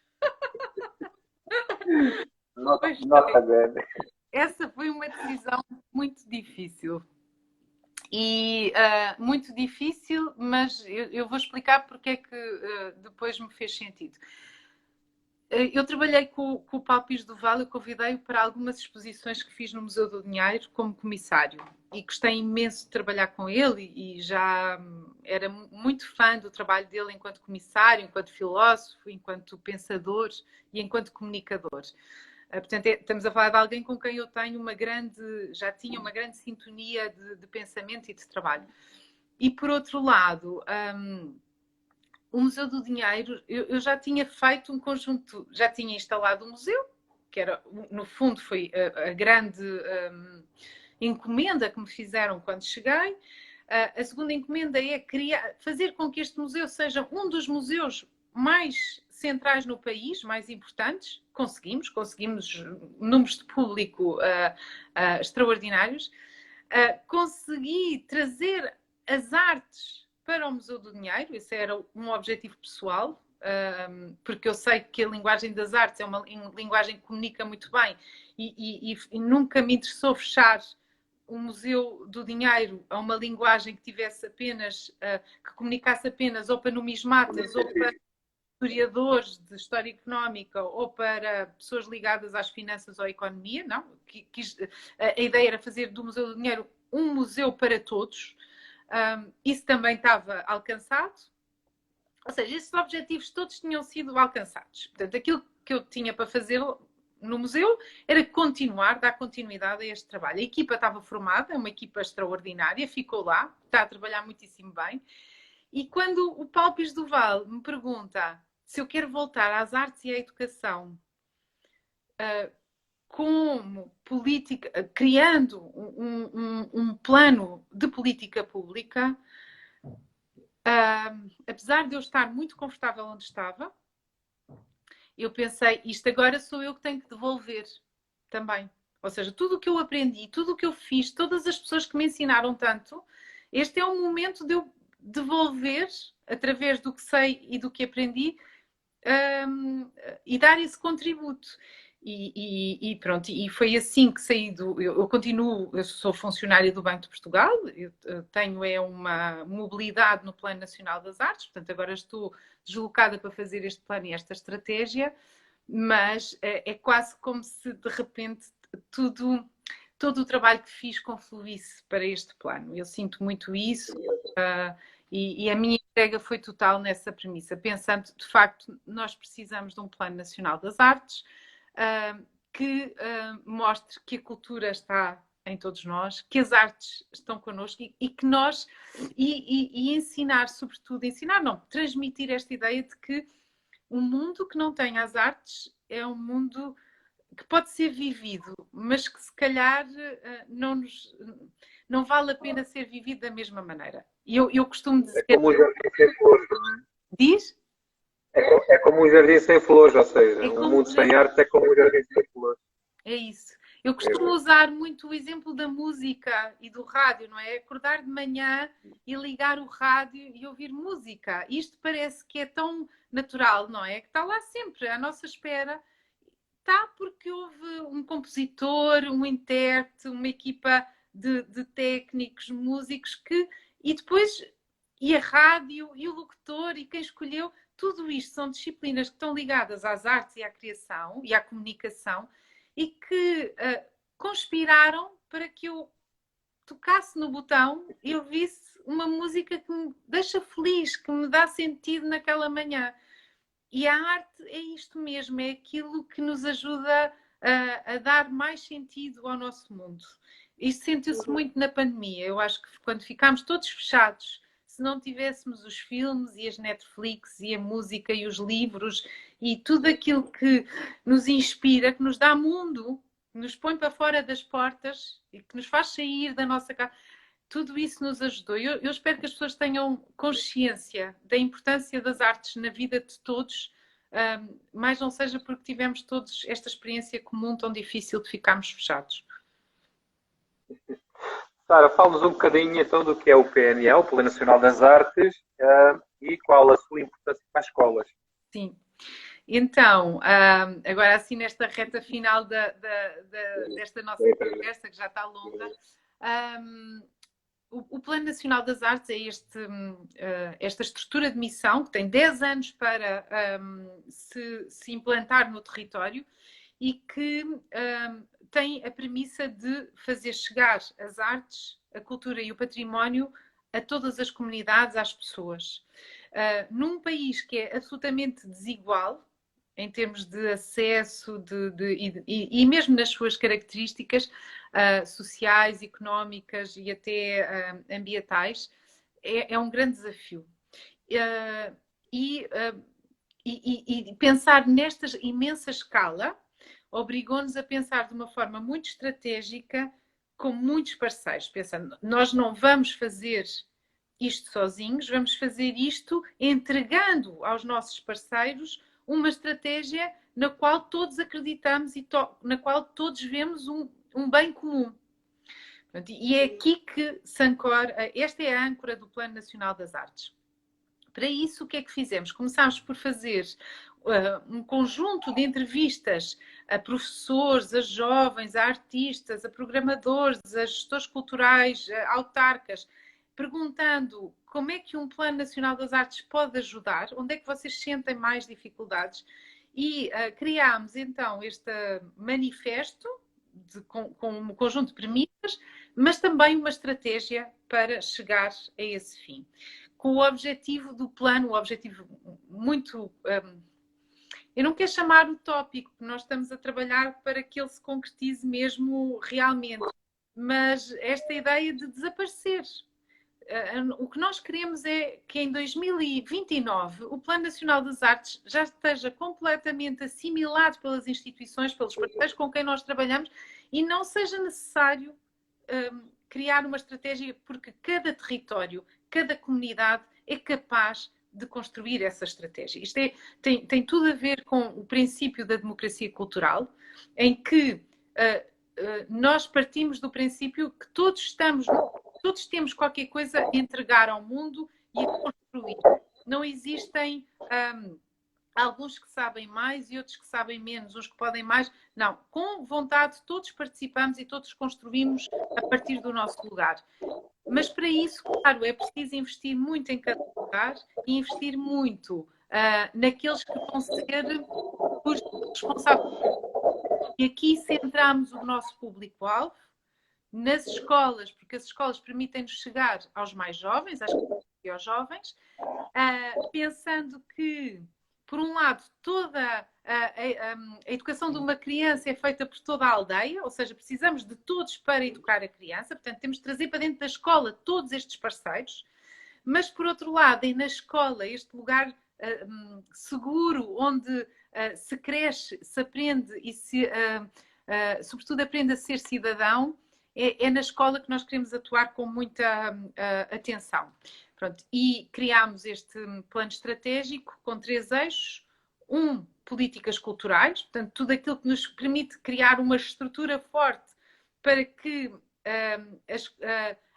Nota grande. Essa foi uma decisão muito difícil. E muito difícil, mas eu vou explicar porque é que depois me fez sentido. Eu trabalhei com o Paulo Pires Duval, eu convidei-o para algumas exposições que fiz no Museu do Dinheiro como comissário e gostei imenso de trabalhar com ele e já era muito fã do trabalho dele enquanto comissário, enquanto filósofo, enquanto pensador e enquanto comunicador. Portanto, estamos a falar de alguém com quem eu tenho já tinha uma grande sintonia de pensamento e de trabalho. E por outro lado, o Museu do Dinheiro, eu já tinha feito um conjunto, já tinha instalado um museu, que era, no fundo, foi a grande encomenda que me fizeram quando cheguei. A segunda encomenda é fazer com que este museu seja um dos museus mais centrais no país, mais importantes. Conseguimos números de público extraordinários. Consegui trazer as artes para o Museu do Dinheiro, esse era um objetivo pessoal, porque eu sei que a linguagem das artes é uma linguagem que comunica muito bem e nunca me interessou fechar o Museu do Dinheiro a uma linguagem que tivesse apenas, que comunicasse apenas ou para numismatas ou para historiadores de história económica ou para pessoas ligadas às finanças ou à economia, não. A ideia era fazer do Museu do Dinheiro um museu para todos. Isso também estava alcançado. Ou seja, esses objetivos todos tinham sido alcançados. Portanto, aquilo que eu tinha para fazer no museu era dar continuidade a este trabalho. A equipa estava formada, é uma equipa extraordinária, ficou lá, está a trabalhar muitíssimo bem. E quando o Paulo Pires Duval me pergunta se eu quero voltar às artes e à educação como política, criando um plano de política pública, apesar de eu estar muito confortável onde estava, eu pensei, isto agora sou eu que tenho que devolver também. Ou seja, tudo o que eu aprendi, tudo o que eu fiz, todas as pessoas que me ensinaram tanto, este é o momento de eu devolver, através do que sei e do que aprendi, e dar esse contributo. E pronto, e foi assim que saí eu sou funcionária do Banco de Portugal, eu tenho uma mobilidade no Plano Nacional das Artes, portanto agora estou deslocada para fazer este plano e esta estratégia, mas é quase como se de repente todo o trabalho que fiz confluísse para este plano. Eu sinto muito isso e a minha entrega foi total nessa premissa, pensando, de facto, nós precisamos de um Plano Nacional das Artes que mostre que a cultura está em todos nós, que as artes estão connosco e que nós... E ensinar, sobretudo, transmitir esta ideia de que um mundo que não tem as artes é um mundo que pode ser vivido, mas que se calhar não vale a pena ser vivido da mesma maneira. E eu costumo dizer... É como um jardim sem flores, não é? Diz? É como um jardim sem flores, ou seja, um mundo sem arte é como um jardim sem flores. É isso. Eu costumo usar muito o exemplo da música e do rádio, não é? Acordar de manhã e ligar o rádio e ouvir música. Isto parece que é tão natural, não é? Que está lá sempre, à nossa espera. Está porque houve um compositor, um intérprete, uma equipa de técnicos, músicos e a rádio, e o locutor, e quem escolheu, tudo isto são disciplinas que estão ligadas às artes e à criação e à comunicação e que conspiraram para que eu tocasse no botão e ouvisse uma música que me deixa feliz, que me dá sentido naquela manhã. E a arte é isto mesmo, é aquilo que nos ajuda a dar mais sentido ao nosso mundo. Isto sentiu-se muito na pandemia. Eu acho que quando ficámos todos fechados, se não tivéssemos os filmes e as Netflix e a música e os livros e tudo aquilo que nos inspira, que nos dá mundo, que nos põe para fora das portas e que nos faz sair da nossa casa, tudo isso nos ajudou. Eu espero que as pessoas tenham consciência da importância das artes na vida de todos, mas não seja porque tivemos todos esta experiência comum tão difícil de ficarmos fechados. Sara, fala-nos um bocadinho então do que é o PNL, o Plano Nacional das Artes, e qual a sua importância para as escolas. Sim. Então, agora assim nesta reta final desta nossa conversa, que já está longa, o Plano Nacional das Artes é esta estrutura de missão que tem 10 anos para se implantar no território e que tem a premissa de fazer chegar as artes, a cultura e o património a todas as comunidades, às pessoas. Num país que é absolutamente desigual, em termos de acesso e mesmo nas suas características sociais, económicas e até ambientais, é um grande desafio. E pensar nesta imensa escala obrigou-nos a pensar de uma forma muito estratégica com muitos parceiros, pensando, nós não vamos fazer isto sozinhos, vamos fazer isto entregando aos nossos parceiros uma estratégia na qual todos acreditamos e na qual todos vemos um bem comum. E é aqui que se ancora, esta é a âncora do Plano Nacional das Artes. Para isso, o que é que fizemos? Começámos por fazer um conjunto de entrevistas a professores, a jovens, a artistas, a programadores, a gestores culturais, a autarcas, perguntando como é que um Plano Nacional das Artes pode ajudar, onde é que vocês sentem mais dificuldades. E criámos então este manifesto com um conjunto de premissas, mas também uma estratégia para chegar a esse fim. Com o objetivo do plano, o objetivo muito... eu não quero chamar utópico, porque nós estamos a trabalhar para que ele se concretize mesmo realmente, mas esta ideia de desaparecer. O que nós queremos é que em 2029 o Plano Nacional das Artes já esteja completamente assimilado pelas instituições, pelos parceiros com quem nós trabalhamos e não seja necessário criar uma estratégia, porque cada território, cada comunidade é capaz de construir essa estratégia. Isto tem tudo a ver com o princípio da democracia cultural, em que nós partimos do princípio que todos temos qualquer coisa a entregar ao mundo e a construir. Não existem alguns que sabem mais e outros que sabem menos, uns que podem mais. Não, com vontade todos participamos e todos construímos a partir do nosso lugar. Mas para isso, claro, é preciso investir muito em cada lugar e investir muito naqueles que vão ser os responsáveis. E aqui centramos o nosso público-alvo nas escolas, porque as escolas permitem-nos chegar aos mais jovens, às crianças e aos jovens, pensando que, por um lado, toda a educação de uma criança é feita por toda a aldeia, ou seja, precisamos de todos para educar a criança, portanto, temos de trazer para dentro da escola todos estes parceiros, mas, por outro lado, é na escola este lugar seguro, onde se cresce, se aprende e sobretudo, aprende a ser cidadão. É na escola que nós queremos atuar com muita atenção. Pronto, e criámos este plano estratégico com 3 eixos. Políticas culturais, portanto, tudo aquilo que nos permite criar uma estrutura forte para que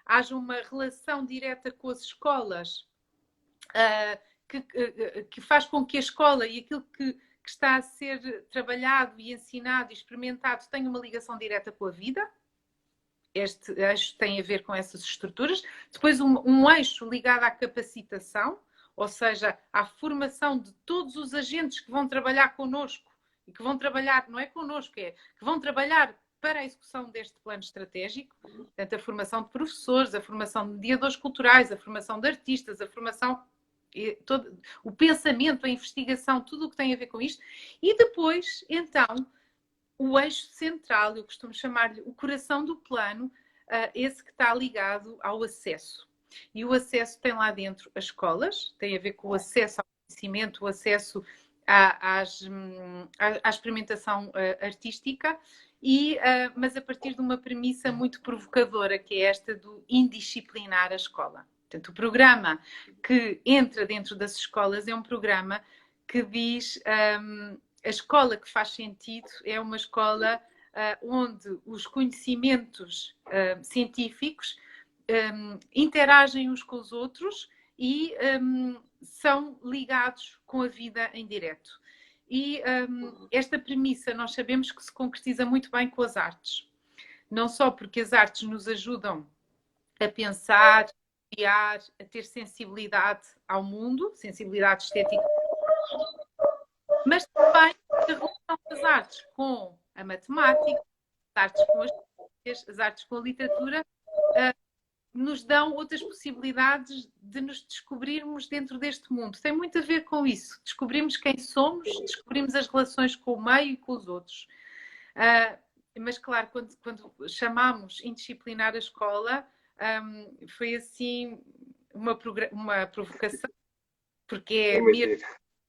haja uma relação direta com as escolas, que faz com que a escola e aquilo que está a ser trabalhado e ensinado e experimentado tenha uma ligação direta com a vida. Este eixo tem a ver com essas estruturas. Depois um eixo ligado à capacitação, ou seja, à formação de todos os agentes que vão trabalhar connosco e que vão trabalhar, não é connosco, é que vão trabalhar para a execução deste plano estratégico, portanto, a formação de professores, a formação de mediadores culturais, a formação de artistas, a formação, todo, o pensamento, a investigação, tudo o que tem a ver com isto. E depois, então, o eixo central, eu costumo chamar-lhe o coração do plano, esse que está ligado ao acesso. E o acesso tem lá dentro as escolas, tem a ver com o acesso ao conhecimento, o acesso à experimentação artística, mas a partir de uma premissa muito provocadora, que é esta do indisciplinar a escola. Portanto, o programa que entra dentro das escolas é um programa que diz a escola que faz sentido é uma escola onde os conhecimentos científicos interagem uns com os outros e são ligados com a vida em direto. E esta premissa nós sabemos que se concretiza muito bem com as artes. Não só porque as artes nos ajudam a pensar, a criar, a ter sensibilidade ao mundo, sensibilidade estética, mas também a relação das artes com a matemática, as artes com as ciências, as artes com a literatura, nos dão outras possibilidades de nos descobrirmos dentro deste mundo. Tem muito a ver com isso. Descobrimos quem somos, descobrimos as relações com o meio e com os outros. Mas, claro, quando chamámos indisciplinar a escola, foi assim uma provocação, porque é mesmo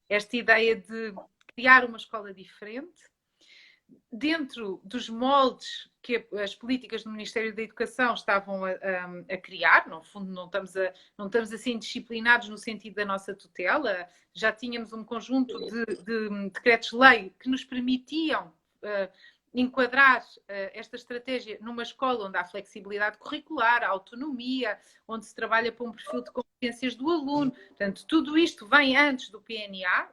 esta ideia de criar uma escola diferente, dentro dos moldes que as políticas do Ministério da Educação estavam a criar. No fundo, não estamos assim disciplinados no sentido da nossa tutela. Já tínhamos um conjunto de decretos-lei que nos permitiam enquadrar esta estratégia numa escola onde há flexibilidade curricular, há autonomia, onde se trabalha para um perfil de competências do aluno. Portanto, tudo isto vem antes do PNA,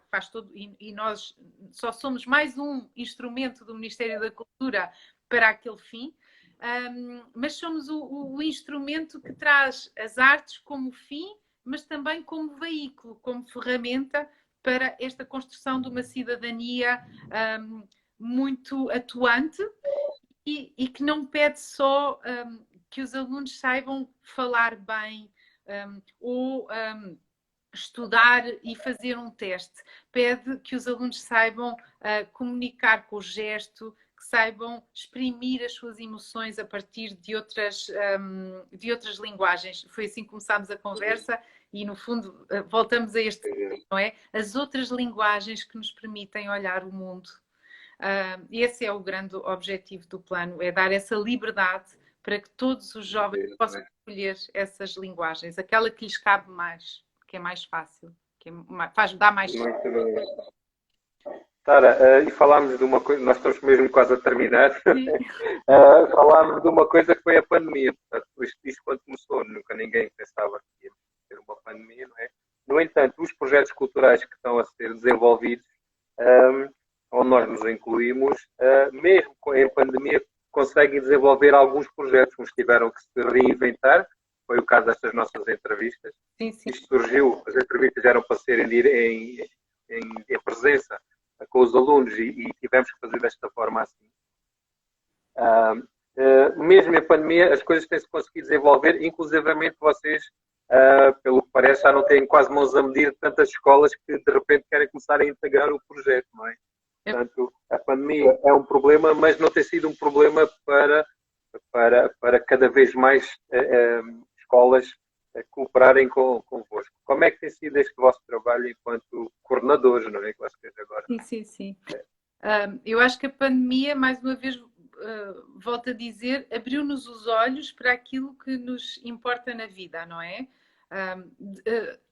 e nós só somos mais um instrumento do Ministério da Cultura para aquele fim, mas somos o instrumento que traz as artes como fim, mas também como veículo, como ferramenta para esta construção de uma cidadania muito atuante e que não pede só que os alunos saibam falar bem ou estudar e fazer um teste. Pede que os alunos saibam comunicar com o gesto, que saibam exprimir as suas emoções a partir de outras linguagens. Foi assim que começámos a conversa e, no fundo, voltamos a este, não é? As outras linguagens que nos permitem olhar o mundo. Esse é o grande objetivo do plano, é dar essa liberdade para que todos os jovens possam escolher essas linguagens, aquela que lhes cabe mais, que é mais fácil, que dá mais... Muito bem. Sara, e falámos de uma coisa, nós estamos mesmo quase a terminar, falámos de uma coisa que foi a pandemia. Portanto, isto quando começou, nunca ninguém pensava que ia ter uma pandemia, não é? No entanto, os projetos culturais que estão a ser desenvolvidos, onde nós nos incluímos, mesmo em pandemia, conseguem desenvolver alguns projetos, uns tiveram que se reinventar, foi o caso destas nossas entrevistas. Sim, sim. Isto surgiu, as entrevistas eram para serem em presença com os alunos e tivemos que fazer desta forma assim. Mesmo em pandemia, as coisas têm-se conseguido desenvolver, inclusivamente vocês, pelo que parece, já não têm quase mãos a medir tantas escolas que de repente querem começar a integrar o projeto, não é? Portanto, a pandemia é um problema, mas não tem sido um problema para cada vez mais escolas cooperarem convosco. Como é que tem sido este vosso trabalho enquanto coordenadores, não é? Que vocês agora? Sim. Eu acho que a pandemia, mais uma vez, volto a dizer, abriu-nos os olhos para aquilo que nos importa na vida, não é?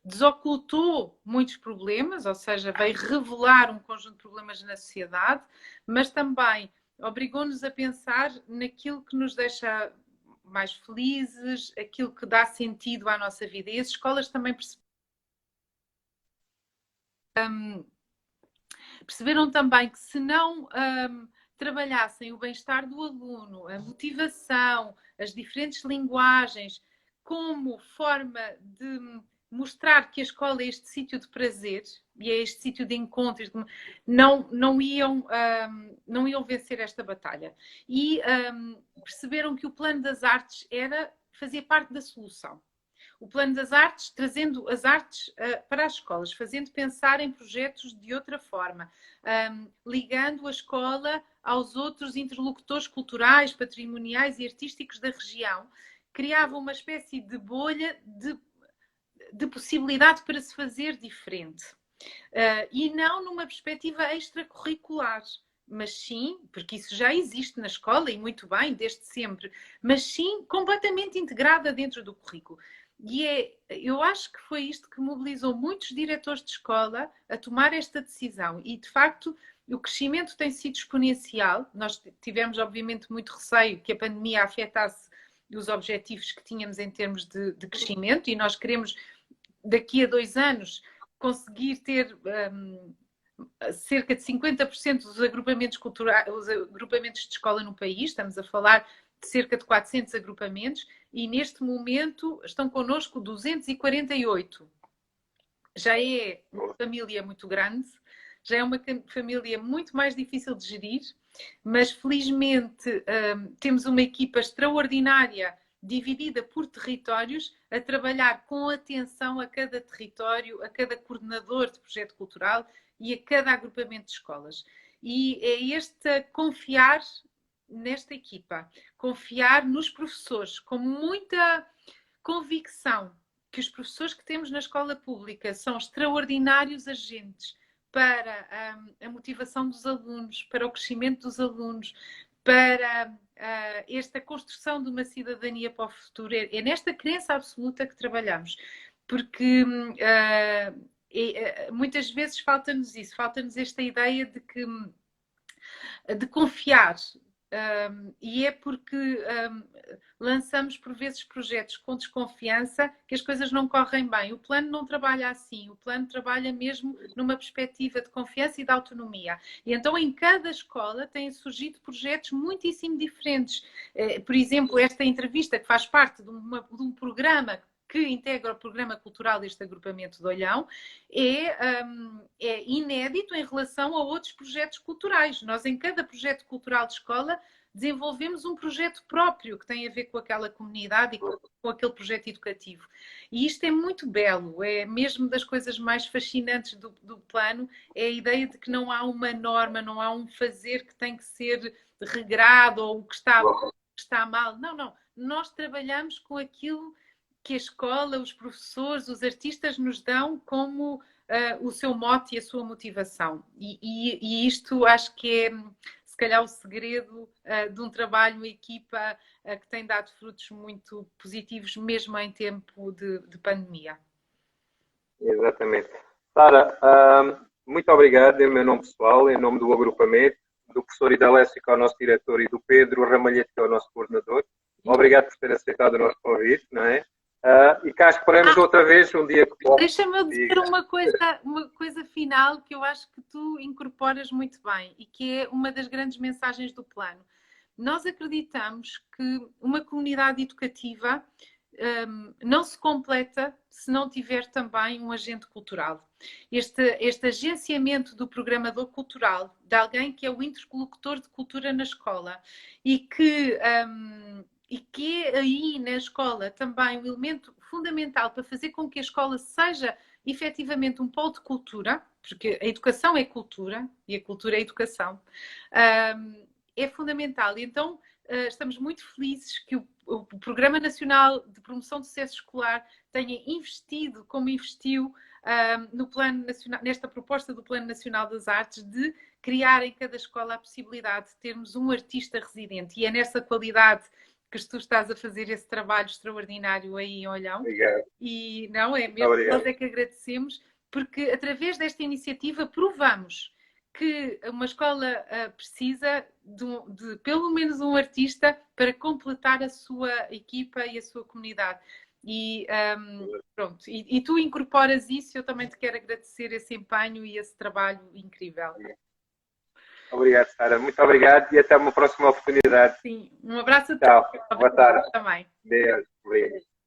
Desocultou muitos problemas, ou seja, veio revelar um conjunto de problemas na sociedade, mas também obrigou-nos a pensar naquilo que nos deixa mais felizes, aquilo que dá sentido à nossa vida. E as escolas também perceberam também que se não trabalhassem o bem-estar do aluno, a motivação, as diferentes linguagens, como forma de mostrar que a escola é este sítio de prazer e é este sítio de encontros, não iam vencer esta batalha. E perceberam que o plano das artes fazia parte da solução. O plano das artes, trazendo as artes para as escolas, fazendo pensar em projetos de outra forma, ligando a escola aos outros interlocutores culturais, patrimoniais e artísticos da região, criava uma espécie de bolha de possibilidade para se fazer diferente. E não numa perspectiva extracurricular, mas sim, porque isso já existe na escola e muito bem, desde sempre, mas sim completamente integrada dentro do currículo. E eu acho que foi isto que mobilizou muitos diretores de escola a tomar esta decisão. E, de facto, o crescimento tem sido exponencial. Nós tivemos, obviamente, muito receio que a pandemia afetasse os objetivos que tínhamos em termos de crescimento, e nós queremos, daqui a 2 anos, conseguir ter cerca de 50% dos agrupamentos culturais, os agrupamentos de escola no país. Estamos a falar de cerca de 400 agrupamentos, e neste momento estão connosco 248. Já é uma família muito grande, já é uma família muito mais difícil de gerir, mas felizmente temos uma equipa extraordinária, dividida por territórios, a trabalhar com atenção a cada território, a cada coordenador de projeto cultural e a cada agrupamento de escolas. E é este confiar nesta equipa, confiar nos professores, com muita convicção que os professores que temos na escola pública são extraordinários agentes para a motivação dos alunos, para o crescimento dos alunos, para esta construção de uma cidadania para o futuro. É nesta crença absoluta que trabalhamos, porque muitas vezes falta-nos isso, falta-nos esta ideia de confiar. E é porque lançamos por vezes projetos com desconfiança que as coisas não correm bem. O plano não trabalha assim, o plano trabalha mesmo numa perspectiva de confiança e de autonomia. E então em cada escola têm surgido projetos muitíssimo diferentes. Por exemplo, esta entrevista que faz parte de um programa que integra o programa cultural deste agrupamento de Olhão, é inédito em relação a outros projetos culturais. Nós, em cada projeto cultural de escola, desenvolvemos um projeto próprio que tem a ver com aquela comunidade e com aquele projeto educativo. E isto é muito belo, é mesmo das coisas mais fascinantes do plano, é a ideia de que não há uma norma, não há um fazer que tem que ser regrado ou que está mal. Não, não. Nós trabalhamos com aquilo que a escola, os professores, os artistas nos dão como o seu mote e a sua motivação. E isto acho que é, se calhar, o segredo de um trabalho em equipa que tem dado frutos muito positivos, mesmo em tempo de pandemia. Exatamente. Sara, muito obrigado em meu nome pessoal, em nome do agrupamento, do professor Idalécio, que é o nosso diretor, e do Pedro Ramalhete, que é o nosso coordenador. Obrigado por ter aceitado o nosso convite, não é? E cá esperamos outra vez um dia que possa. Deixa-me dizer uma coisa final que eu acho que tu incorporas muito bem e que é uma das grandes mensagens do plano. Nós acreditamos que uma comunidade educativa não se completa se não tiver também um agente cultural. Este agenciamento do programador cultural, de alguém que é o interlocutor de cultura na escola e que é aí na escola também um elemento fundamental para fazer com que a escola seja efetivamente um polo de cultura, porque a educação é cultura e a cultura é educação, é fundamental. E então estamos muito felizes que o Programa Nacional de Promoção do Sucesso Escolar tenha investido, como investiu no Plano Nacional, nesta proposta do Plano Nacional das Artes, de criar em cada escola a possibilidade de termos um artista residente. E é nessa qualidade que tu estás a fazer esse trabalho extraordinário aí em Olhão. Obrigado. E não é mesmo, nós é que agradecemos, porque através desta iniciativa provamos que uma escola precisa de pelo menos um artista para completar a sua equipa e a sua comunidade. E pronto, e tu incorporas isso, eu também te quero agradecer esse empenho e esse trabalho incrível. Obrigado, Sara. Muito obrigado e até uma próxima oportunidade. Sim, um abraço a todos. Tchau. Boa tarde. Também. Deus. Obrigado.